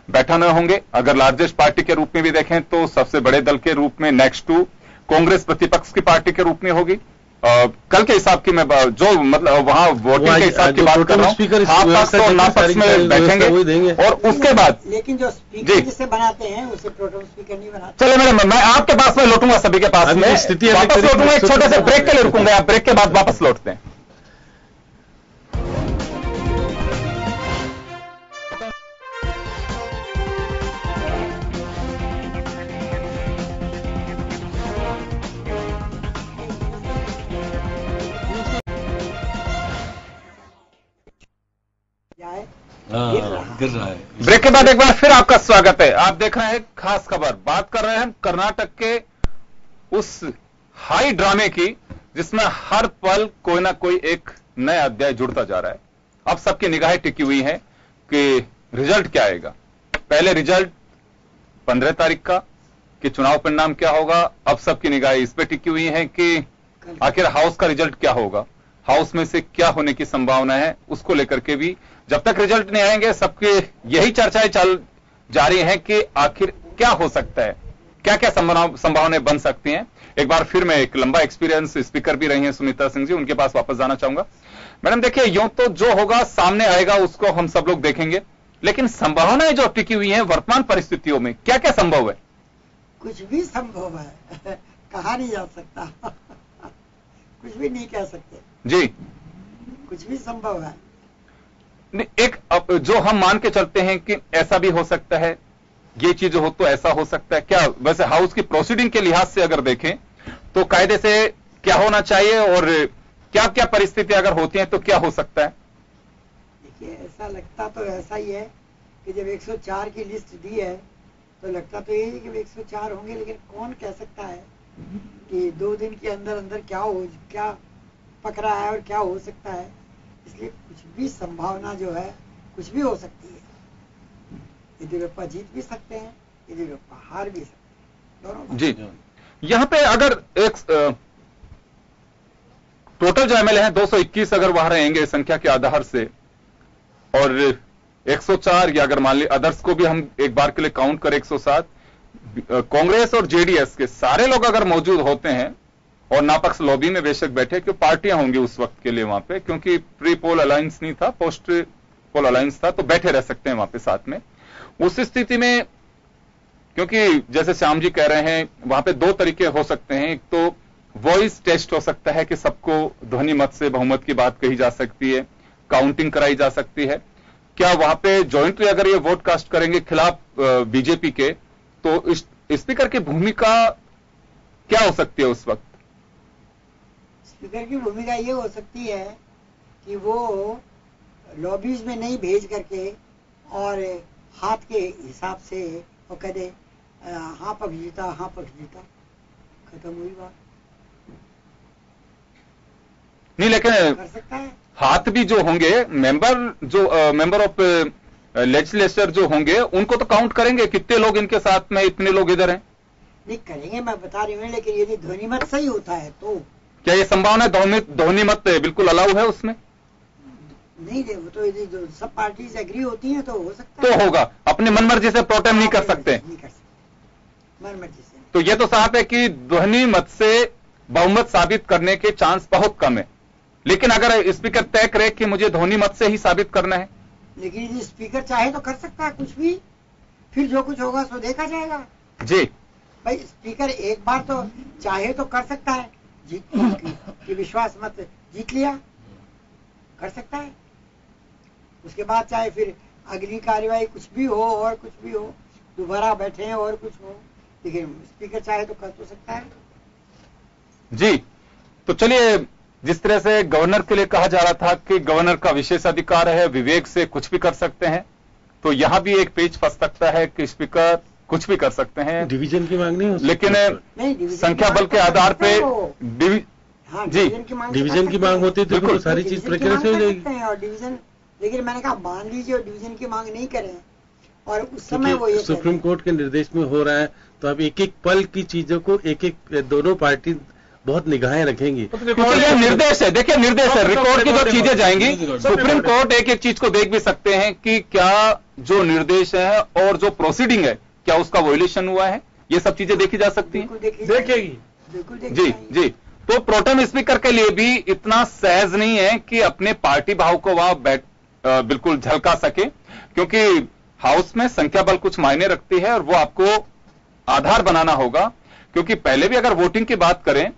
बैठाने होंगे। अगर लार्जेस्ट पार्टी के रूप में भी देखें तो सबसे बड़े दल के रूप में नेक्स्ट टू कांग्रेस प्रतिपक्ष की पार्टी के रूप में होगी। कल के हिसाब की मैं जो मतलब वहां वोटिंग के हिसाब की बात कर रहा हूं, हाँ पक्ष और ना पक्ष में बैठेंगे। और उसके बाद लेकिन जो स्पीकर जिसे बनाते हैं उसे प्रोटेम स्पीकर नहीं बनाते। चलो मैडम, मैं आपके पास में लौटूंगा, सभी के पास में वापस लौटूंगा। एक छोटे से ब्रेक के लिए रुकूंगा, आप ब्रेक के बाद वापस लौटते हैं। गिर रहा है। ब्रेक के बाद एक बार फिर आपका स्वागत है। आप देख रहे हैं खास खबर। बात कर रहे हैं हम कर्नाटक के उस हाई ड्रामे की जिसमें हर पल कोई ना कोई एक नया अध्याय जुड़ता जा रहा है। अब सबकी निगाहें टिकी हुई हैं कि रिजल्ट क्या आएगा। पहले रिजल्ट 15 तारीख का कि चुनाव परिणाम क्या होगा। अब सबकी निगाहें इस पे टिकी हुई हैं कि आखिर हाउस का रिजल्ट क्या होगा, हाउस में से क्या होने की संभावना है। उसको लेकर के भी जब तक रिजल्ट नहीं आएंगे सबके यही चर्चाएं चल जारी हैं कि आखिर क्या हो सकता है, क्या क्या संभावनाएं बन सकती हैं। एक बार फिर मैं एक लंबा एक्सपीरियंस स्पीकर भी रही हैं सुनीता सिंह जी, उनके पास वापस जाना चाहूंगा। मैडम देखिए, यूं तो जो होगा सामने आएगा उसको हम सब लोग देखेंगे, लेकिन संभावनाएं जो टिकी हुई हैं वर्तमान परिस्थितियों में क्या क्या संभव है? कुछ भी संभव है, कहा नहीं जा सकता। कुछ भी नहीं कह सकते जी, कुछ भी संभव है। एक जो हम मान के चलते हैं कि ऐसा भी हो सकता है, ये चीज हो तो ऐसा हो सकता है। क्या वैसे हाउस की प्रोसीडिंग के लिहाज से अगर देखें तो कायदे से क्या होना चाहिए और क्या क्या परिस्थिति अगर होती हैं तो क्या हो सकता है? देखिए, ऐसा लगता तो ऐसा ही है कि जब 104 की लिस्ट दी है तो लगता तो यही है कि 104 होंगे, लेकिन कौन कह सकता है कि 2 दिन के अंदर अंदर क्या पक रहा है और क्या हो सकता है। इसलिए कुछ भी संभावना जो है कुछ भी हो सकती है। येदियुरप्पा जीत भी सकते हैं, येदियुरप्पा हार भी सकते हैं, दोनों जी। यहां पे अगर एक टोटल जो एमएलए हैं 221 अगर वहां रहेंगे संख्या के आधार से, और 104 या अगर मान ली अदर्स को भी हम एक बार के लिए काउंट करें 107, कांग्रेस और जेडीएस के सारे लोग अगर मौजूद होते हैं और नापक्ष लॉबी में बेशक बैठे, क्यों पार्टियां होंगी उस वक्त के लिए वहां पे, क्योंकि प्री पोल अलायंस नहीं था, पोस्ट पोल अलायंस था, तो बैठे रह सकते हैं वहां पे साथ में। उस स्थिति में क्योंकि जैसे श्याम जी कह रहे हैं वहां पे 2 तरीके हो सकते हैं। एक तो वॉइस टेस्ट हो सकता है कि सबको ध्वनि मत से बहुमत की बात कही जा सकती है, काउंटिंग कराई जा सकती है। क्या वहां पे ज्वाइंटली अगर ये वोट कास्ट करेंगे खिलाफ बीजेपी के, तो स्पीकर की भूमिका क्या हो सकती है उस वक्त? स्पीकर की भूमिका ये हो सकती है कि वो लॉबीज में नहीं भेज करके और हाथ के हिसाब से वो कह दे हाँ पक्ष जीता, हाँ पक्ष जीता, खत्म हुई बात। नहीं, लेकिन कर सकता है। हाथ भी जो होंगे मेंबर ऑफ लेजिस्लेचर जो होंगे उनको तो काउंट करेंगे, कितने लोग इनके साथ में, इतने लोग इधर हैं। नहीं करेंगे, मैं बता रही हूँ, लेकिन यदि ध्वनि मत सही होता है तो क्या ये संभावना है ध्वनि मत बिल्कुल अलाउ है उसमें? नहीं दे, वो तो यदि सब पार्टीज एग्री होती हैं तो हो सकता है। तो होगा, अपनी मनमर्जी से प्रोटेम नहीं कर सकते, मनमर्जी से। तो ये तो साफ है कि ध्वनि मत से बहुमत साबित करने के चांस बहुत कम है। लेकिन अगर स्पीकर तय करे कि मुझे ध्वनि मत से ही साबित करना है, लेकिन यदि स्पीकर चाहे तो कर सकता है कुछ भी, फिर जो कुछ होगा सो देखा जाएगा। जी भाई, स्पीकर एक बार तो चाहे तो कर सकता है, कि विश्वास मत जीत लिया, कर सकता है। उसके बाद चाहे फिर अगली कार्यवाही कुछ भी हो और कुछ भी हो, दोबारा बैठे हैं और कुछ हो, लेकिन स्पीकर चाहे तो कर तो सकता है। जी, तो चलिए, जिस तरह से गवर्नर के लिए कहा जा रहा था कि गवर्नर का विशेष अधिकार है, विवेक से कुछ भी कर सकते हैं, तो यहां भी एक पेच फंस सकता है कि स्पीकर कुछ भी कर सकते हैं। डिवीजन की मांग नहीं हो सकती, लेकिन संख्या बल के आधार पे डिवीजन की मांग होती तो बिल्कुल सारी चीज प्रक्रिया से हो जाएगी। और डिवीजन, लेकिन मैंने कहा मान लीजिए और डिवीजन की मांग नहीं करें और उस समय वो ये सुप्रीम कोर्ट के निर्देश में हो रहा है, तो अब एक एक पल की चीजों को एक एक दोनों पार्टी बहुत निगाहें रखेंगी, क्योंकि ये निर्देश है। देखिए, निर्देश है, रिकॉर्ड की जो चीजें जाएंगी, सुप्रीम कोर्ट एक एक चीज को देख भी सकते हैं कि क्या जो निर्देश है और जो प्रोसीडिंग है क्या उसका वॉयलेशन हुआ है, ये सब चीजें देखी जा सकती हैं, देखेगी। जी। तो प्रोटेम स्पीकर के लिए भी इतना सहज नहीं है कि अपने पार्टी भाव को वहां बिल्कुल झलका सके, क्योंकि हाउस में संख्या बल कुछ मायने रखती है और वो आपको आधार बनाना होगा। क्योंकि पहले भी अगर वोटिंग की बात करें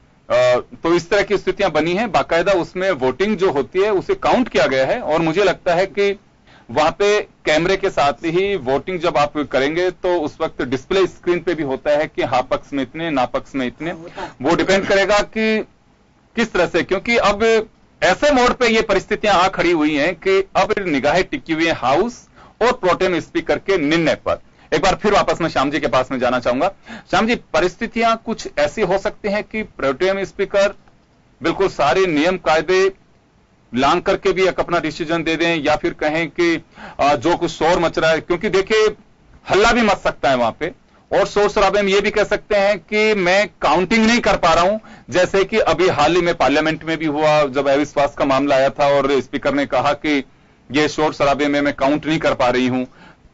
तो इस तरह की स्थितियां बनी हैं, बाकायदा उसमें वोटिंग जो होती है उसे काउंट किया गया है, और मुझे लगता है कि वहां पे कैमरे के साथ ही वोटिंग जब आप करेंगे तो उस वक्त डिस्प्ले स्क्रीन पे भी होता है कि हाँ पक्ष में इतने, ना पक्ष में इतने। वो डिपेंड करेगा कि किस तरह से, क्योंकि अब ऐसे मोड पे ये परिस्थितियां आ खड़ी हुई हैं कि अब निगाहें टिकी हुई है हाउस और प्रोटेम स्पीकर के निर्णय पर। एक बार फिर वापस मैं श्याम जी के पास में जाना चाहूंगा। श्याम जी, परिस्थितियां कुछ ऐसी हो सकती हैं कि प्रोटेम स्पीकर बिल्कुल सारे नियम कायदे लांग करके भी एक अपना डिसीजन दे दें, या फिर कहें कि जो कुछ शोर मच रहा है, क्योंकि देखिए हल्ला भी मच सकता है वहां पे, और शोर शराबे में ये भी कह सकते हैं कि मैं काउंटिंग नहीं कर पा रहा हूं, जैसे कि अभी हाल ही में पार्लियामेंट में भी हुआ जब अविश्वास का मामला आया था और स्पीकर ने कहा कि ये शोर शराबे में मैं काउंट नहीं कर पा रही हूं।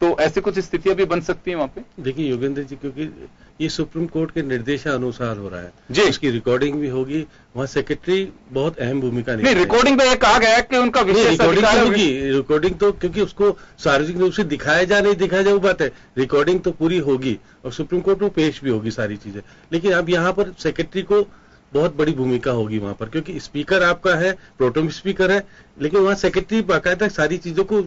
तो ऐसी कुछ स्थितियां भी बन सकती हैं वहां पे। देखिए योगेंद्र जी, क्योंकि ये सुप्रीम कोर्ट के निर्देशानुसार हो रहा है जी, उसकी रिकॉर्डिंग भी होगी, वहां सेक्रेटरी बहुत अहम भूमिका नहीं, रिकॉर्डिंग में यह कहा गया है कि उनका विशेष रिकॉर्डिंग होगी, रिकॉर्डिंग तो क्योंकि उसको सार्वजनिक रूप से दिखाया जा नहीं दिखाया जाए वो बात है, रिकॉर्डिंग तो पूरी होगी और सुप्रीम कोर्ट में पेश भी होगी सारी चीजें। लेकिन अब यहाँ पर सेक्रेटरी को बहुत बड़ी भूमिका होगी वहां पर, क्योंकि स्पीकर आपका है, प्रोटेम स्पीकर है, लेकिन वहां सेक्रेटरी बाकायदा सारी चीजों को।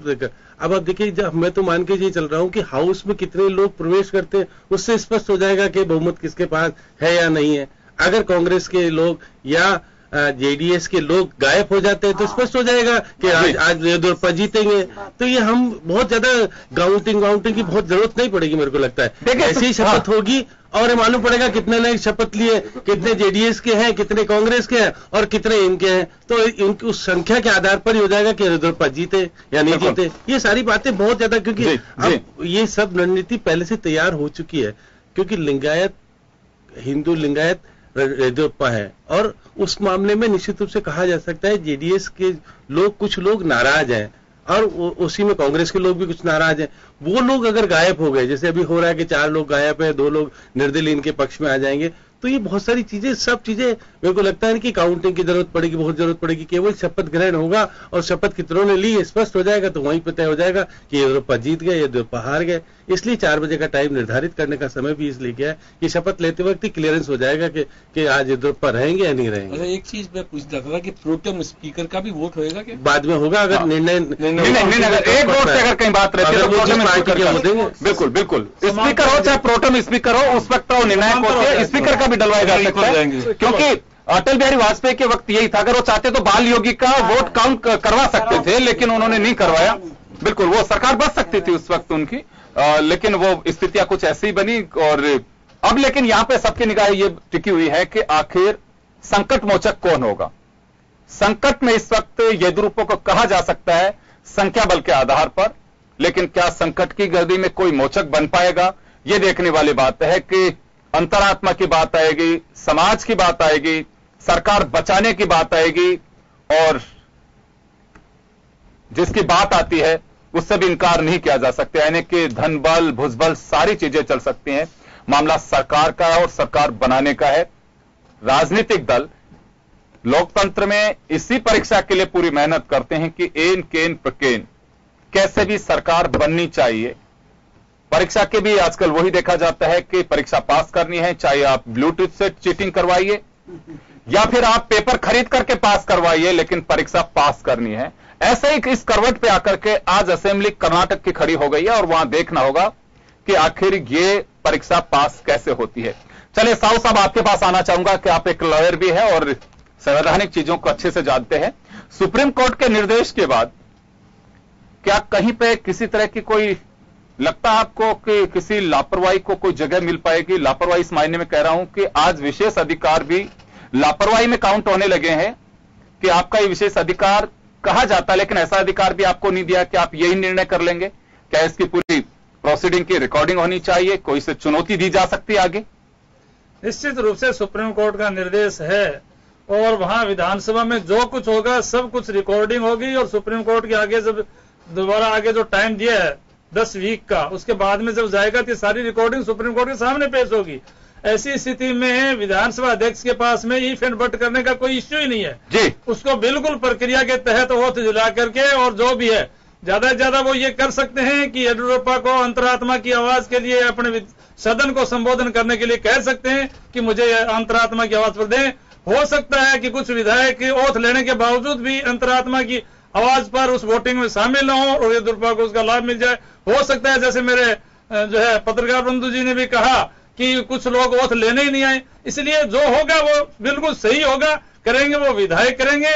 अब आप देखिए, जब मैं तो मान के ये चल रहा हूं कि हाउस में कितने लोग प्रवेश करते हैं उससे स्पष्ट हो जाएगा कि बहुमत किसके पास है या नहीं है। अगर कांग्रेस के लोग या जेडीएस के लोग गायब हो जाते हैं तो स्पष्ट हो जाएगा कि आज येदियुरप्पा जीतेंगे। तो ये हम बहुत ज्यादा काउंटिंग की बहुत जरूरत नहीं पड़ेगी, मेरे को लगता है। ऐसी ही शपथ होगी और मालूम पड़ेगा कितने ने शपथ लिए, कितने जेडीएस के हैं, कितने कांग्रेस के हैं और कितने इनके हैं। तो इनकी उस संख्या के आधार पर ही हो जाएगा कि येदियुरप्पा जीते या नहीं जीते। ये सारी बातें बहुत ज्यादा, क्योंकि अब ये सब रणनीति पहले से तैयार हो चुकी है, क्योंकि लिंगायत, हिंदू लिंगायत येदियुरप्पा है, और उस मामले में निश्चित रूप से कहा जा सकता है जेडीएस के लोग, कुछ लोग नाराज हैं और उसी में कांग्रेस के लोग भी कुछ नाराज हैं। वो लोग अगर गायब हो गए, जैसे अभी हो रहा है कि 4 लोग गायब हैं, 2 लोग निर्दलीय इनके पक्ष में आ जाएंगे, तो ये बहुत सारी चीजें, सब चीजें मेरे को लगता है कि काउंटिंग की जरूरत पड़ेगी, बहुत जरूरत पड़ेगी। केवल शपथ ग्रहण होगा और शपथ कितनों ने ली स्पष्ट हो जाएगा, तो वहीं पर तय हो जाएगा कि येदियुरप्पा जीत गए, येदियुरप्पा हार गए। इसलिए 4 बजे का टाइम निर्धारित करने का समय भी इसलिए किया है कि शपथ लेते वक्त ही क्लियरेंस हो जाएगा कि आज येदियुरप्पा रहेंगे या नहीं रहेंगे। अच्छा, एक चीज मैं पूछ रहा था कि प्रोटेम स्पीकर का भी वोट होगा क्या? बाद में होगा, अगर निर्णय एक वोट से अगर कहीं बात रहती है तो बिल्कुल बिल्कुल स्पीकर हो चाहे प्रोटेम स्पीकर हो, उस वक्त वो निर्णायक होते हैं। स्पीकर का भी डलवाया जा सकता है, क्योंकि अटल बिहारी वाजपेयी के वक्त यही था। अगर वो चाहते तो बाल योगी का वोट काउंट करवा सकते थे, लेकिन उन्होंने नहीं करवाया। बिल्कुल वो सरकार बच सकती थी उस वक्त उनकी, लेकिन वो स्थितियां कुछ ऐसी ही बनी। और अब लेकिन यहां पे सबकी निगाह ये टिकी हुई है कि आखिर संकट मोचक कौन होगा। संकट में इस वक्त येदियुरप्पा को कहा जा सकता है संख्या बल के आधार पर, लेकिन क्या संकट की गर्दी में कोई मोचक बन पाएगा, यह देखने वाली बात है कि अंतरात्मा की बात आएगी, समाज की बात आएगी, सरकार बचाने की बात आएगी, और जिसकी बात आती है उससे भी इनकार नहीं किया जा सकता, यानी कि धन बल, भुजबल सारी चीजें चल सकती हैं। मामला सरकार का है और सरकार बनाने का है। राजनीतिक दल लोकतंत्र में इसी परीक्षा के लिए पूरी मेहनत करते हैं कि एन केन प्रकेन कैसे भी सरकार बननी चाहिए। परीक्षा के भी आजकल वही देखा जाता है कि परीक्षा पास करनी है, चाहे आप ब्लूटूथ से चीटिंग करवाइए, या फिर आप पेपर खरीद करके पास करवाइए, लेकिन परीक्षा पास करनी है। ऐसे ही इस करवट पे आकर के आज असेंबली कर्नाटक की खड़ी हो गई है और वहां देखना होगा कि आखिर ये परीक्षा पास कैसे होती है। चलिए साहू साहब, आपके पास आना चाहूंगा कि आप एक लॉयर भी है और संवैधानिक चीजों को अच्छे से जानते हैं। सुप्रीम कोर्ट के निर्देश के बाद क्या कहीं पे किसी तरह की कोई लगता है आपको कि किसी लापरवाही को कोई जगह मिल पाएगी? लापरवाही इस मायने में कह रहा हूं कि आज विशेष अधिकार भी लापरवाही में काउंट होने लगे हैं कि आपका ये विशेष अधिकार कहा जाता है, लेकिन ऐसा अधिकार भी आपको नहीं दिया कि आप यही निर्णय कर लेंगे। क्या इसकी पूरी प्रोसीडिंग की रिकॉर्डिंग होनी चाहिए? कोई से चुनौती दी जा सकती है आगे? निश्चित रूप से सुप्रीम कोर्ट का निर्देश है और वहां विधानसभा में जो कुछ होगा सब कुछ रिकॉर्डिंग होगी और सुप्रीम कोर्ट के आगे जब दोबारा आगे जो टाइम दिया है 10 वीक का, उसके बाद में जब जाएगा तो सारी रिकॉर्डिंग सुप्रीम कोर्ट के सामने पेश होगी। ऐसी स्थिति में विधानसभा अध्यक्ष के पास में ई फेंट बट करने का कोई इश्यू ही नहीं है जी। उसको बिल्कुल प्रक्रिया के तहत ओथ दिला करके और जो भी है ज्यादा से ज्यादा वो ये कर सकते हैं कि येडियुरप्पा को अंतरात्मा की आवाज के लिए अपने सदन को संबोधन करने के लिए कह सकते हैं कि मुझे अंतरात्मा की आवाज पर दें। हो सकता है कि कुछ विधायक ओथ लेने के बावजूद भी अंतरात्मा की आवाज पर उस वोटिंग में शामिल न हो और येडियुरप्पा को उसका लाभ मिल जाए। हो सकता है जैसे मेरे जो है पत्रकार बंधु जी ने भी कहा कि कुछ लोग ओथ लेने ही नहीं आए, इसलिए जो होगा वो बिल्कुल सही होगा, करेंगे वो विधायक करेंगे,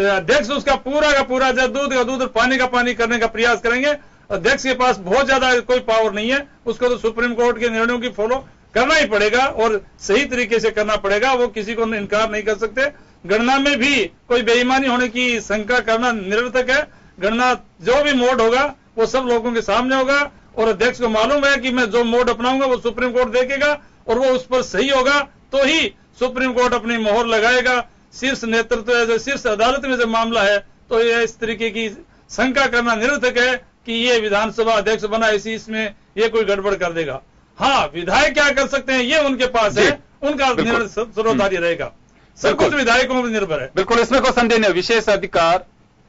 अध्यक्ष उसका पूरा का पूरा दूध का दूध और पानी का पानी करने का प्रयास करेंगे। अध्यक्ष के पास बहुत ज्यादा कोई पावर नहीं है, उसको तो सुप्रीम कोर्ट के निर्णयों की फॉलो करना ही पड़ेगा और सही तरीके से करना पड़ेगा, वो किसी को इनकार नहीं कर सकते। गणना में भी कोई बेईमानी होने की शंका करना निरर्थक है। गणना जो भी मोड होगा वो सब लोगों के सामने होगा और अध्यक्ष को मालूम है कि मैं जो मोड अपनाऊंगा वो सुप्रीम कोर्ट देखेगा और वो उस पर सही होगा तो ही सुप्रीम कोर्ट अपनी मोहर लगाएगा। शीर्ष नेतृत्व शीर्ष अदालत में जब मामला है तो ये इस तरीके की शंका करना निरर्थक है कि ये विधानसभा अध्यक्ष बना इसी इसमें ये कोई गड़बड़ कर देगा। हाँ, विधायक क्या कर सकते हैं ये उनके पास है, उनका निर्णय सर्वोधारी रहेगा, सब कुछ विधायकों पर निर्भर है। बिल्कुल, इसमें कोई संदेह नहीं। विशेष अधिकार,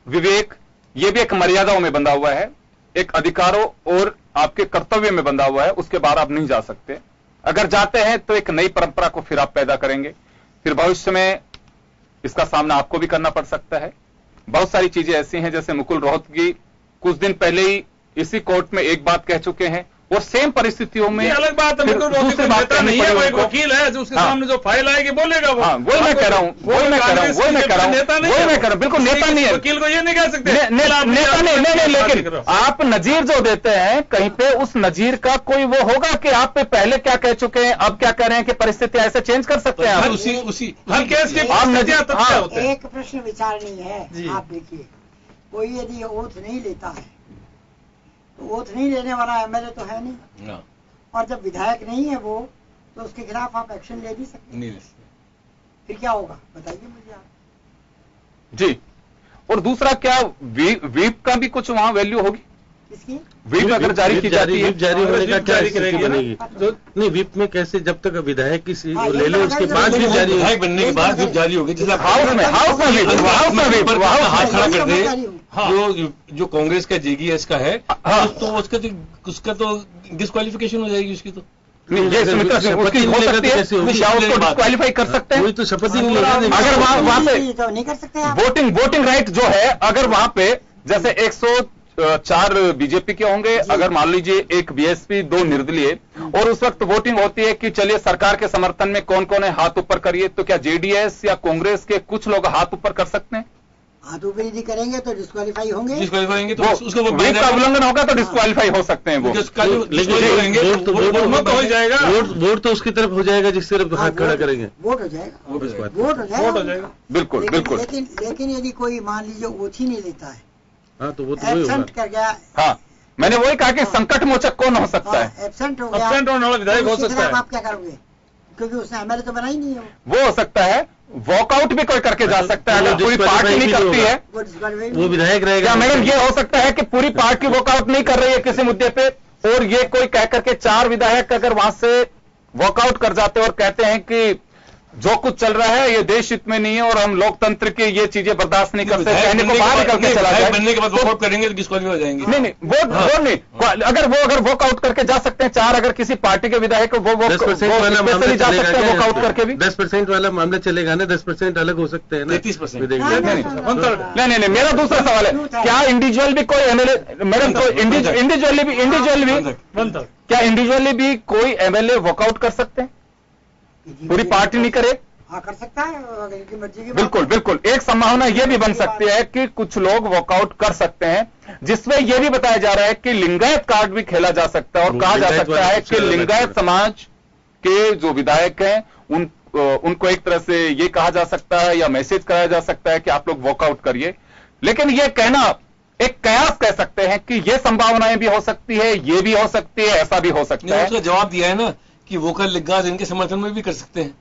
विवेक, ये भी एक मर्यादाओं में बंधा हुआ है, एक अधिकारों और आपके कर्तव्य में बंधा हुआ है, उसके बाहर आप नहीं जा सकते। अगर जाते हैं तो एक नई परंपरा को फिर आप पैदा करेंगे, फिर भविष्य में इसका सामना आपको भी करना पड़ सकता है। बहुत सारी चीजें ऐसी हैं, जैसे मुकुल रोहतगी कुछ दिन पहले ही इसी कोर्ट में एक बात कह चुके हैं और सेम परिस्थितियों में अलग बात है, दूसरी बात नहीं है, वो एक वकील है जो उसके सामने जो फाइल आएगी बोलेगा वो। वही मैं कह रहा हूँ, वही मैं कह रहा हूँ, बिल्कुल नेता नहीं है, वकील को ये नहीं कह सकते नेता नहीं, लेकिन आप नजीर जो देते हैं कहीं पे उस नजीर का कोई वो होगा कि आप पे पहले क्या कह चुके हैं, अब क्या कह रहे हैं कि परिस्थिति ऐसे चेंज कर सकते हैं आप उसी हर केस के। एक प्रश्न विचारणीय है, आप देखिए कोई यदि ओथ नहीं लेता है तो ओथ नहीं लेने वाला एमएलए तो है नहीं, और जब विधायक नहीं है वो तो उसके खिलाफ आप एक्शन ले नहीं सकते, फिर क्या होगा बताइए मुझे आप। जी, और दूसरा क्या वीप का भी कुछ वहां वैल्यू होगी? किसकी वीप अगर जारी की जाती है, जारी होने का क्या स्थिति बनेगी? नहीं, वीप में कैसे जब तक विधायक की ले ले उसके बाद भी जारी, विधायक बनने के बाद वीप जारी होगी। जैसे हाउस में हाथ खड़ा कर दे, जो कांग्रेस का जेडीएस का है तो उसका तो डिस्क्वालिफिकेशन हो जाएगी उसकी। तो ये डिस्क्वालीफाई कर सकते हैं, वही तो शपथ ही नहीं लेगा। अगर वहां पे तो नहीं कर सकते वोटिंग राइट जो है, अगर वहां पे जैसे 104 बीजेपी के होंगे, अगर मान लीजिए एक बीएसपी 2 निर्दलीय, और उस वक्त वोटिंग होती है कि चलिए सरकार के समर्थन में कौन कौन है हाथ ऊपर करिए, तो क्या जेडीएस या कांग्रेस के कुछ लोग हाथ ऊपर कर सकते हैं? हाथ ऊपर यदि करेंगे तो डिस्क्वालीफाई होंगे, तो उसका वीप का उल्लंघन होगा तो डिस्क्वालीफाई हो सकते हैं वो। वोट तो उसकी तरफ हो जाएगा जिस तरफ हाथ खड़ा करेंगे, वोट हो जाएगा। बिल्कुल बिल्कुल। लेकिन यदि कोई मान लीजिए ओथ ही नहीं लेता है, हाँ तो वो तो वही होगा। कर गया, हाँ मैंने वही कहा कि संकट मोचक कौन हो सकता है? एब्सेंट हो गया, एब्सेंट होने वाला विधायक हो सकता है। आप क्या करोगे, क्योंकि उसने एमएलए तो बना ही नहीं है। वो हो सकता है, वॉकआउट भी कोई करके जा सकता है, अगर पूरी पार्टी नहीं करती है वो विधायक रहेगा। मैडम ये हो सकता है कि पूरी पार्टी वॉकआउट नहीं कर रही है किसी मुद्दे पे, और ये कोई कह करके 4 विधायक अगर वहां से वॉकआउट कर जाते और कहते हैं कि जो कुछ चल रहा है ये देश हित में नहीं है और हम लोकतंत्र की ये चीजें बर्दाश्त नहीं करते, कहने को बाहर निकल के चला जाए। बनने के बाद वॉकआउट करेंगे तो डिस्क्वालीफाई हो जाएंगे। नहीं वो नहीं, अगर वॉकआउट करके जा सकते हैं 4, अगर किसी पार्टी के विधायक वो 10% वाला मामला जा सकते हैं वॉकआउट करके भी। 10% वाला मामला चलेगा ना, 10% अलग हो सकते हैं ना, 33%। नहीं, मेरा दूसरा सवाल है, क्या इंडिविजुअल भी कोई एमएलए, मैडम क्या इंडिविजुअली भी कोई एमएलए वॉकआउट कर सकते हैं? पूरी पार्टी नहीं करे? हाँ, कर सकता है, अगर की मर्जी की। बिल्कुल एक संभावना यह भी बन सकती है कि कुछ लोग वॉकआउट कर सकते हैं, जिसमें यह भी बताया जा रहा है कि लिंगायत कार्ड भी खेला जा सकता है और कहा जा सकता है कि लिंगायत समाज के जो विधायक हैं उनको एक तरह से ये कहा जा सकता है या मैसेज कराया जा सकता है कि आप लोग वॉकआउट करिए। लेकिन यह कहना एक कयास कह सकते हैं कि यह संभावनाएं भी हो सकती है, ये भी हो सकती है, ऐसा भी हो सकता है। उसका जवाब दिया है ना कि वोकल लिग्गास इनके समर्थन में भी कर सकते हैं।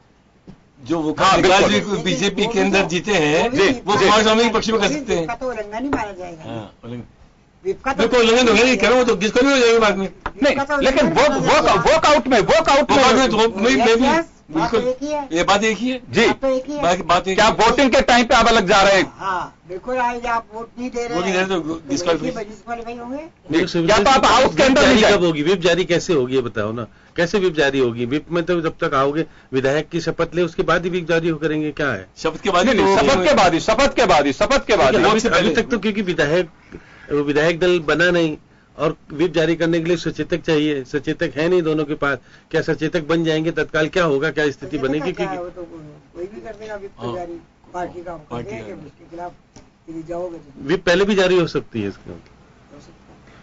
जो वोकल लिग्गास भी बीजेपी के अंदर जीते हैं वो कुमार स्वामी के पक्ष में कर सकते हैं। तो उल्लंघन नहीं माना जाएगा। बिल्कुल उल्लंघन होगा, नहीं कह रहा हूँ, तो डिस्क्वालीफाई हो जाएगा बाद में। नहीं, लेकिन वॉकआउट में बिल्कुल ये बात एक ही है जी। बात क्या वोटिंग के टाइम पे आप अलग जा रहे हैं? हाँ बिल्कुल, आप वोट नहीं दे रहे तो डिस्क्वालीफाई होंगे। क्या तो आप हाउस के अंदर नहीं कब होगी विप जारी, कैसे होगी ये बताओ ना, कैसे विप जारी होगी? विप में तो जब तक आओगे विधायक की शपथ ले उसके बाद ही विप जारी करेंगे, क्या है? शपथ के बाद शपथ के बाद अभी तक तो क्योंकि विधायक दल बना नहीं और विप जारी करने के लिए सचेतक चाहिए, सचेतक है नहीं दोनों के पास। क्या सचेतक बन जाएंगे तत्काल, क्या होगा, क्या स्थिति बनेगी? क्योंकि कोई भी कर देगा विप जारी, पार्टी का उसके खिलाफ जाओगे। विप पहले भी जारी हो सकती है इसका?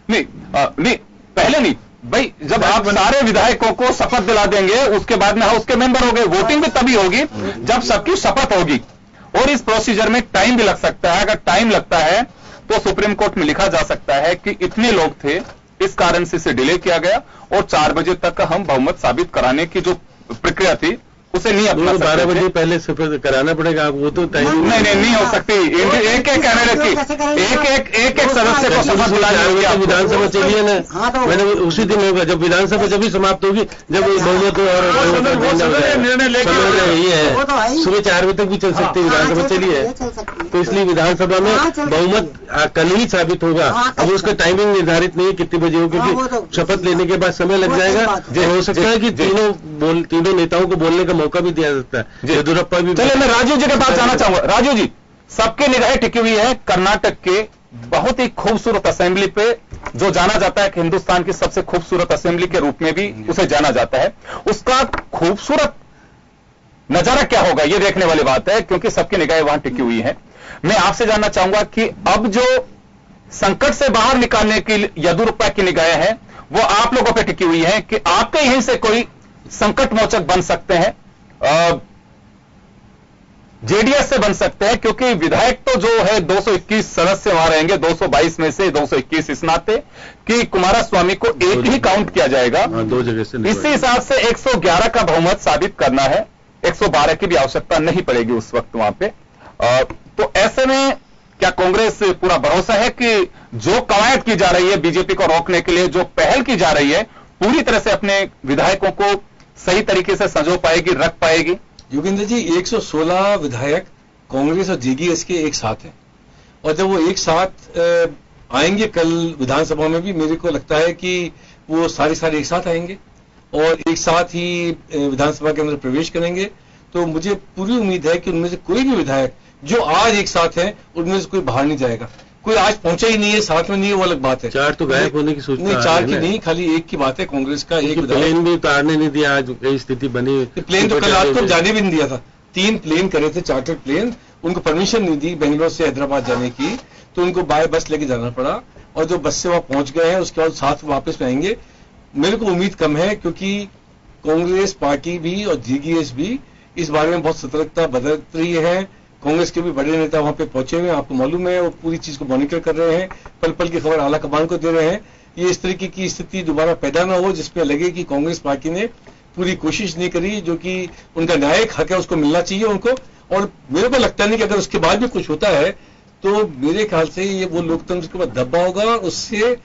नहीं पहले नहीं भाई, जब आप सारे विधायकों को शपथ दिला देंगे उसके बाद में हाउस के मेंबर हो गए, वोटिंग भी तभी होगी जब सबकी शपथ होगी। और इस प्रोसीजर में टाइम भी लग सकता है, अगर टाइम लगता है तो सुप्रीम कोर्ट में लिखा जा सकता है कि इतने लोग थे, इस कारण से इसे डिले किया गया और 4 बजे तक हम बहुमत साबित कराने की जो प्रक्रिया थी उसे नहीं अपना सकते। 12 बजे पहले शपथ कराना पड़ेगा, वो तो टाइम नहीं हो सकती। एक एमएलए की एक सदस्य को शपथ दिलानी होगी। विधानसभा चलिए ना, मैंने उसी दिन होगा जब विधानसभा जब भी समाप्त होगी, जब बहुमत और यही है सुबह 4 बजे तक भी चल सकती है विधानसभा चलिए। तो इसलिए विधानसभा में बहुमत कल ही साबित होगा। अब उसका टाइमिंग निर्धारित नहीं है कितने बजे हो, क्योंकि शपथ लेने के बाद समय लग जाएगा। जो हो सकता है कि तीनों नेताओं को बोलने का मौका भी दिया जाता है। येदियुरप्पा भी। चलिए मैं राजू जी के पास जाना चाहूंगा। राजू जी, सबके निगाहें टिकी हुई है कर्नाटक के बहुत ही खूबसूरत असेंबली पे, जो जाना जाता है कि हिंदुस्तान की सबसे खूबसूरत असेंबली के रूप में भी उसे जाना जाता है। उसका खूबसूरत नजारा क्या होगा ये देखने वाली बात है, क्योंकि सबकी निगाहें वहां टिकी हुई है। मैं आपसे जानना चाहूंगा कि अब जो संकट से बाहर निकालने की येदियुरप्पा की निगाहें हैं वो आप लोगों पर टिकी हुई है कि आपके यहीं से कोई संकट मोचक बन सकते हैं, जेडीएस से बन सकते हैं, क्योंकि विधायक तो जो है 221 सदस्य वहां रहेंगे, 222 में से 221 इस नाते कि कुमारस्वामी को एक ही काउंट किया जाएगा। 2 जगह से इसी हिसाब से 111 का बहुमत साबित करना है, 112 की भी आवश्यकता नहीं पड़ेगी उस वक्त वहां पे। तो ऐसे में क्या कांग्रेस पूरा भरोसा है कि जो कवायद की जा रही है बीजेपी को रोकने के लिए, जो पहल की जा रही है, पूरी तरह से अपने विधायकों को सही तरीके से संजो पाएगी, रख पाएगी? योगेंद्र जी, 116 विधायक कांग्रेस और जेडीएस के एक साथ हैं, और जब वो एक साथ आएंगे कल विधानसभा में भी, मेरे को लगता है कि वो सारे एक साथ आएंगे और एक साथ ही विधानसभा के अंदर प्रवेश करेंगे। तो मुझे पूरी उम्मीद है कि उनमें से कोई भी विधायक जो आज एक साथ है उनमें से कोई बाहर नहीं जाएगा। कोई आज पहुंचा ही नहीं है, साथ में नहीं है, वो अलग बात है। 4 तो गायब होने की सूचना नहीं, 4 की नहीं, खाली 1 की बात है। कांग्रेस का एक प्लेन भी उतारने नहीं दिया, आज कई स्थिति बनी। प्लेन तो कल रात को जाने भी नहीं दिया था। 3 प्लेन करे थे, चार्टर्ड प्लेन, उनको परमिशन नहीं दी बेंगलोर से हैदराबाद जाने की, तो उनको बाय बस लेके जाना पड़ा। और जो बस से वहां पहुंच गए हैं उसके बाद साथ वापस में आएंगे। मेरे को उम्मीद कम है, क्योंकि कांग्रेस पार्टी भी और जेडीएस भी इस बारे में बहुत सतर्कता बरत रही है। कांग्रेस के भी बड़े नेता वहां पे पहुंचे हुए हैं, आपको मालूम है, वो पूरी चीज को मॉनिटर कर रहे हैं, पल पल की खबर आला कमान को दे रहे हैं। ये इस तरीके की स्थिति दोबारा पैदा ना हो जिसमें लगे कि कांग्रेस पार्टी ने पूरी कोशिश नहीं करी, जो कि उनका न्यायिक हक है, उसको मिलना चाहिए उनको। और मेरे को लगता नहीं कि अगर उसके बाद भी कुछ होता है तो मेरे ख्याल से ये वो लोकतंत्र के बाद दबा होगा, उससे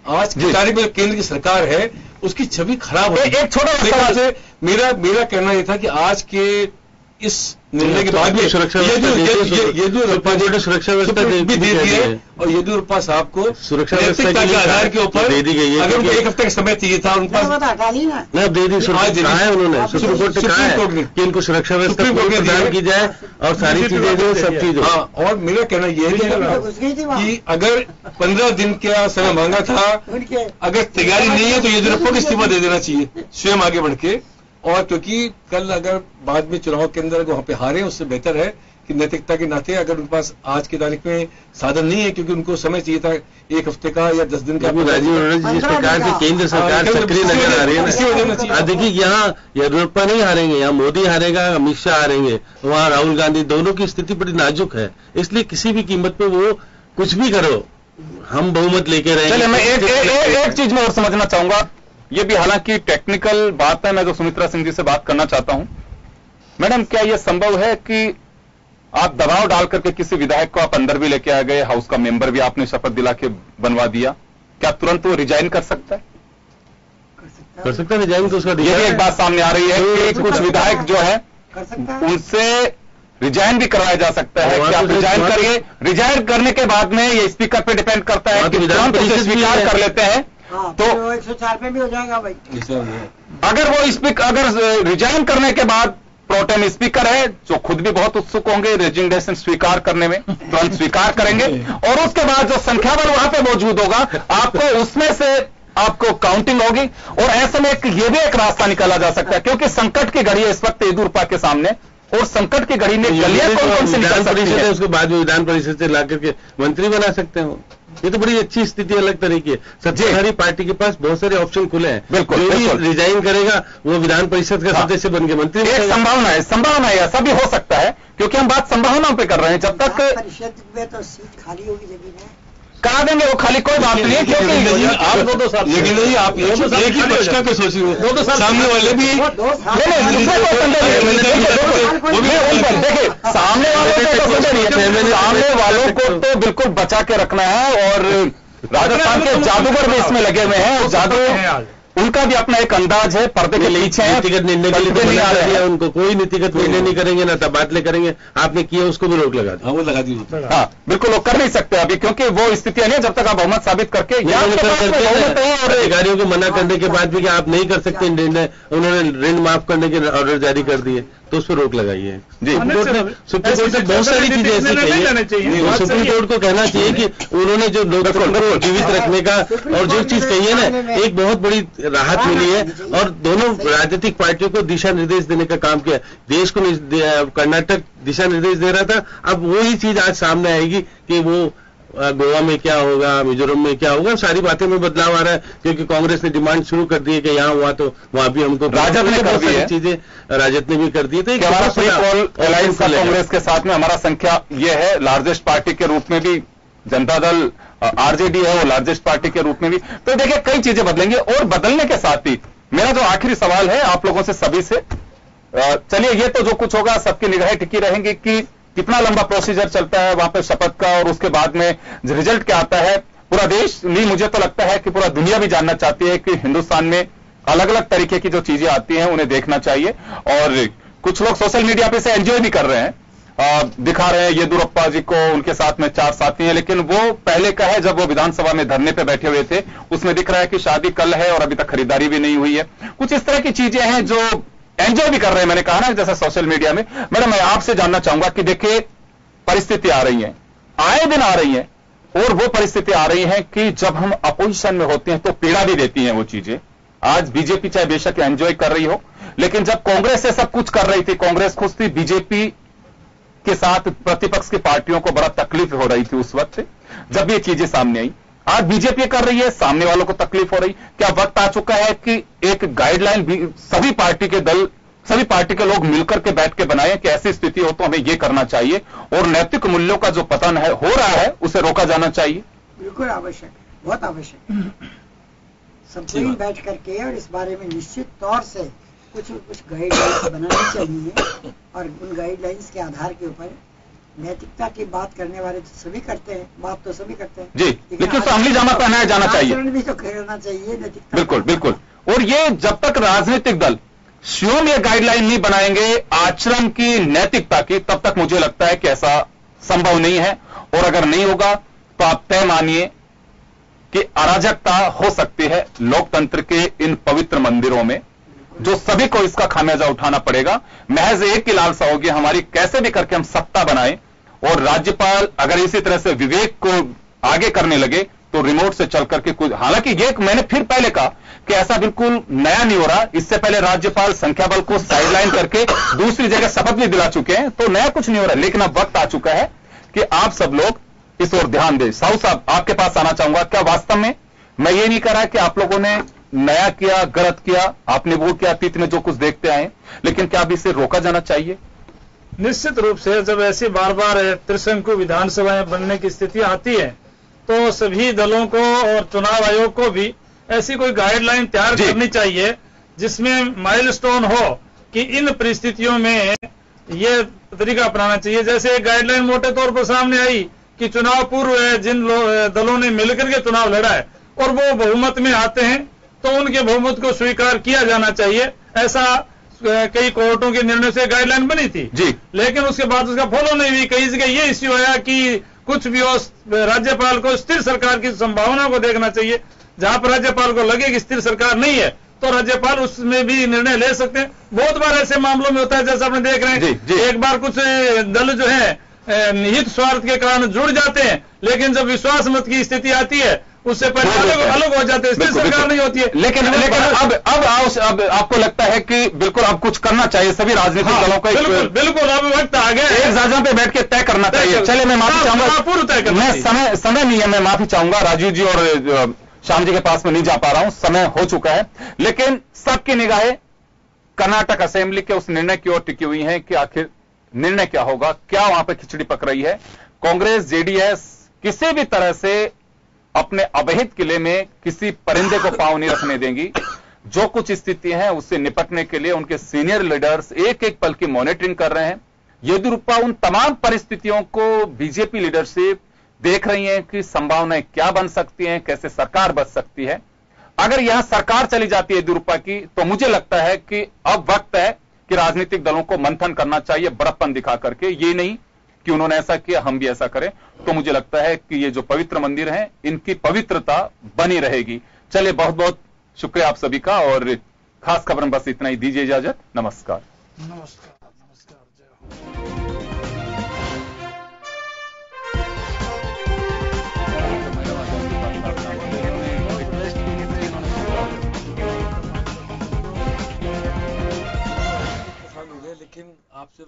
आज की केंद्र की सरकार है उसकी छवि खराब हो। एक छोटा से मेरा कहना यह था कि आज के इस निर्णय के बाद में सुरक्षा येदियुरप्पा जी सुरक्षा व्यवस्था भी दे दी है और येदियुरप्पा साहब को सुरक्षा व्यवस्था के आधार के ऊपर दे दी गई है। अगर उनको 1 हफ्ते का समय चाहिए था उनके पास ना दे दी, कहा है उन्होंने, सुप्रीम कोर्ट ने कहा है कि इनको सुरक्षा व्यवस्था प्रदान की जाए और सारी चीजें जो सब चीज। हाँ, और मेरा कहना यह है कि अगर 15 दिन का समय मांगा था, अगर तैयारी नहीं है तो येदियुरप्पा को इस्तीफा दे देना चाहिए स्वयं आगे बढ़ के। और क्योंकि कल अगर बाद में चुनाव के अंदर वहां पे हारे, उससे बेहतर है कि नैतिकता के नाते अगर उनके पास आज की तारीख में साधन नहीं है, क्योंकि उनको समय चाहिए था 1 हफ्ते का या 10 दिन का। राजीव जिस प्रकार से केंद्र सरकार सक्रिय नजर आ रही है ना, देखिए यहाँ येदियुरप्पा नहीं हारेंगे, यहाँ मोदी हारेगा, अमित शाह हारेंगे, वहाँ राहुल गांधी, दोनों की स्थिति बड़ी नाजुक है। इसलिए किसी भी कीमत पे वो कुछ भी करो, हम बहुमत लेके रहेंगे। चलिए, मैं एक चीज में और समझना चाहूंगा, ये भी हालांकि टेक्निकल बात है, मैं जो सुमित्रा सिंह जी से बात करना चाहता हूं। मैडम, क्या यह संभव है कि आप दबाव डाल करके किसी विधायक को आप अंदर भी लेके आ गए, हाउस का मेंबर भी आपने शपथ दिला के बनवा दिया, क्या तुरंत वो रिजाइन कर सकता है? कर सकता है रिजाइन, तो उसका ये भी एक बात सामने आ रही है कि कुछ विधायक जो है उनसे रिजाइन भी करवाया जा सकता है कि आप रिजाइन करिए। रिजाइन करने के बाद में ये स्पीकर पे डिपेंड करता है कि तुरंत उसे स्वीकार कर लेते हैं तो 104 पे भी हो जाएगा भाई। अगर वो अगर रिजाइन करने के बाद प्रोटेम स्पीकर है, जो खुद भी बहुत उत्सुक होंगे रेजिग्नेशन स्वीकार करने में, तुरंत स्वीकार करेंगे और उसके बाद जो संख्या बल वहां पे मौजूद होगा, आपको उसमें से आपको काउंटिंग होगी और ऐसे में ये भी एक रास्ता निकाला जा सकता है, क्योंकि संकट की घड़ी है इस वक्त येदियुरप्पा के सामने और संकट की घड़ी में गलियां कौन से निकल सकती है, उसके बाद में विधान परिषद से ला करके मंत्री बना सकते हो। ये तो बड़ी अच्छी स्थिति अलग तरह की है। सत्ताधारी पार्टी के पास बहुत सारे ऑप्शन खुले हैं। बिल्कुल, जो बिल्कुल। भी रिजाइन करेगा वो विधान परिषद का सदस्य बन के मंत्री। एक संभावना है, ऐसा भी हो सकता है, क्योंकि हम बात संभावनाओं पे कर रहे हैं। जब तक परिषद में तो सीट खाली होगी, जमीन है करा देंगे वो खाली, कोई बात नहीं है, क्योंकि आप 2 साल, लेकिन नहीं आप एक ही पक्ष का सोच रहे हो, सामने वाले भी देखिए सामने वालों को तो बिल्कुल बचा के रखना है और राजस्थान के जादूगर भी इसमें लगे हुए हैं। जादू उनका भी अपना एक अंदाज है, पर्दे के नीचे है, नीतिगत निर्णय के लिए नहीं आ रही है उनको, कोई नीतिगत निर्णय नहीं करेंगे, ना तबादले करेंगे। आपने किया उसको भी रोक लगा दी। हाँ, वो लगा दी। हाँ बिल्कुल, वो कर नहीं सकते अभी, क्योंकि वो स्थितियां नहीं, जब तक आप बहुमत साबित करके और अधिकारियों को मना करने के बाद भी कि आप नहीं कर सकते निर्णय, उन्होंने ऋण माफ करने के ऑर्डर जारी कर दिए तो उस पर रोक लगाई है। जी, सुप्रीम कोर्ट ने बहुत सारी चीजें ऐसी कही है, सुप्रीम कोर्ट को कहना चाहिए कि उन्होंने जो लोकतंत्र को जीवित रखने का और जो चीज कही है ना, एक बहुत बड़ी राहत मिली है और दोनों राजनीतिक पार्टियों को दिशा निर्देश देने का काम किया। देश को कर्नाटक दिशा निर्देश दे रहा था, अब वही चीज आज सामने आएगी कि वो गोवा में क्या होगा, मिजोरम में क्या होगा, सारी बातें में बदलाव आ रहा है, क्योंकि कांग्रेस ने डिमांड शुरू कर दी है कि यहाँ हुआ तो वहां भी हमको, राजद ने कर दी है चीजें, राजद ने भी कर दी है। तो हमारा फ्री पोल अलायंस का कांग्रेस के साथ में हमारा संख्या ये है, लार्जेस्ट पार्टी के रूप में भी जनता दल आरजेडी है, वो लार्जेस्ट पार्टी के रूप में भी। तो देखिए कई चीजें बदलेंगे और बदलने के साथ ही मेरा जो आखिरी सवाल है आप लोगों से सभी से, चलिए ये तो जो कुछ होगा सबकी निगाहें टिकी रहेंगी कि कितना लंबा प्रोसीजर चलता है वहां पे शपथ का और उसके बाद में रिजल्ट क्या आता है। पूरा देश नहीं, मुझे तो लगता है कि पूरा दुनिया भी जानना चाहती है कि हिंदुस्तान में अलग अलग तरीके की जो चीजें आती हैं उन्हें देखना चाहिए और कुछ लोग सोशल मीडिया पे से एंजॉय भी कर रहे हैं, दिखा रहे हैं येदियुरप्पा जी को, उनके साथ में 4 साथी हैं, लेकिन वो पहले का है जब वो विधानसभा में धरने पे बैठे हुए थे, उसमें दिख रहा है कि शादी कल है और अभी तक खरीदारी भी नहीं हुई है। कुछ इस तरह की चीजें हैं जो एंजॉय भी कर रहे हैं, मैंने कहा ना जैसा सोशल मीडिया में। मैडम मैं आपसे जानना चाहूंगा कि देखिए परिस्थिति आ रही है, आए दिन आ रही है और वो परिस्थिति आ रही है कि जब हम अपोजिशन में होते हैं तो पीड़ा भी देती हैं वो चीजें। आज बीजेपी चाहे बेशक एंजॉय कर रही हो, लेकिन जब कांग्रेस से सब कुछ कर रही थी, कांग्रेस खुश थी, बीजेपी के साथ प्रतिपक्ष की पार्टियों को बड़ा तकलीफ हो रही थी उस वक्त जब ये चीजें सामने आई। आज बीजेपी कर रही है, सामने वालों को तकलीफ हो रही। क्या वक्त आ चुका है कि एक गाइडलाइन भी सभी पार्टी के दल, सभी पार्टी के लोग मिलकर के बैठ के बनाए कि ऐसी स्थिति हो तो हमें ये करना चाहिए और नैतिक मूल्यों का जो पतन है हो रहा है उसे रोका जाना चाहिए? बिल्कुल आवश्यक, बहुत आवश्यक। सबको बैठ करके और इस बारे में निश्चित तौर से कुछ गाइडलाइंस बनानी चाहिए और उन गाइडलाइंस के आधार के ऊपर नैतिकता की बात करने वाले तो सभी करते हैं, बात तो सभी करते हैं जी, लेकिन अमली जामा पहनाया जाना चाहिए भी तो करना चाहिए नैतिकता। बिल्कुल बिल्कुल। और ये जब तक राजनीतिक दल शिवम ये गाइडलाइन नहीं बनाएंगे आचरण की, नैतिकता की, तब तक मुझे लगता है कि ऐसा संभव नहीं है। और अगर नहीं होगा तो आप तय मानिए कि अराजकता हो सकती है लोकतंत्र के इन पवित्र मंदिरों में, जो सभी को इसका खामियाजा उठाना पड़ेगा। महज एक ही लालसा होगी हमारी, कैसे भी करके हम सत्ता बनाएं। और राज्यपाल अगर इसी तरह से विवेक को आगे करने लगे तो रिमोट से चल करके कुछ, हालांकि ये मैंने फिर पहले कहा कि ऐसा बिल्कुल नया नहीं हो रहा। इससे पहले राज्यपाल संख्या बल को साइडलाइन करके दूसरी जगह शपथ भी दिला चुके हैं, तो नया कुछ नहीं हो रहा। लेकिन अब वक्त आ चुका है कि आप सब लोग इस ओर ध्यान दें। साहू साहब, आपके पास आना चाहूंगा। क्या वास्तव में, मैं ये नहीं कह रहा कि आप लोगों ने नया किया, गलत किया, आपने वो किया, अतीत में जो कुछ देखते आए, लेकिन क्या अब इसे रोका जाना चाहिए? निश्चित रूप से जब ऐसी बार बार त्रिशंकु विधानसभाएं बनने की स्थिति आती है तो सभी दलों को और चुनाव आयोग को भी ऐसी कोई गाइडलाइन तैयार करनी चाहिए जिसमें माइलस्टोन हो कि इन परिस्थितियों में ये तरीका अपनाना चाहिए। जैसे एक गाइडलाइन मोटे तौर पर सामने आई कि चुनाव पूर्व जिन दलों ने मिलकर के चुनाव लड़ा है और वो बहुमत में आते हैं तो उनके बहुमत को स्वीकार किया जाना चाहिए। ऐसा कई कोर्टों के निर्णय से गाइडलाइन बनी थी जी, लेकिन उसके बाद उसका फॉलो नहीं हुई। कई जगह ये इश्यू आया कि कुछ भी राज्यपाल को स्थिर सरकार की संभावना को देखना चाहिए। जहां पर राज्यपाल को लगे कि स्थिर सरकार नहीं है तो राज्यपाल उसमें भी निर्णय ले सकते हैं। बहुत बार ऐसे मामलों में होता है, जैसा आपने देख रहे हैं एक बार कुछ दल जो है निहित स्वार्थ के कारण जुड़ जाते हैं, लेकिन जब विश्वास मत की स्थिति आती है उससे पहले अलग हो जाते हैं, स्थिर सरकार नहीं होती है। लेकिन अब आपको लगता है कि बिल्कुल अब कुछ करना चाहिए सभी राजनीतिक दलों को? बिल्कुल अब वक्त आ गया, एक जगह पे बैठ के तय करना चाहिए। चलिए, मैं माफी चाहूंगा, मैं समय नहीं है, मैं माफी चाहूंगा। राजीव जी और श्याम जी के पास में नहीं जा पा रहा हूं, समय हो चुका है। लेकिन सबकी निगाहें कर्नाटक असेंबली के उस निर्णय की ओर टिकी हुई हैं कि आखिर निर्णय क्या होगा, क्या वहां पर खिचड़ी पक रही है। कांग्रेस, जेडीएस किसी भी तरह से अपने अवहित किले में किसी परिंदे को पांव नहीं रखने देंगी। जो कुछ स्थिति है उससे निपटने के लिए उनके सीनियर लीडर्स एक एक पल की मॉनिटरिंग कर रहे हैं। येदियुरप्पा उन तमाम परिस्थितियों को बीजेपी लीडरशिप देख रही है कि संभावनाएं क्या बन सकती हैं, कैसे सरकार बच सकती है। अगर यहां सरकार चली जाती है येदियुरप्पा की, तो मुझे लगता है कि अब वक्त है कि राजनीतिक दलों को मंथन करना चाहिए बड़प्पन दिखा करके। ये नहीं कि उन्होंने ऐसा किया हम भी ऐसा करें। तो मुझे लगता है कि ये जो पवित्र मंदिर हैं इनकी पवित्रता बनी रहेगी। चलिए, बहुत बहुत शुक्रिया आप सभी का, और खास खबर में बस इतना ही। दीजिए इजाजत। नमस्कार। नमस्कार। लेकिन आपसे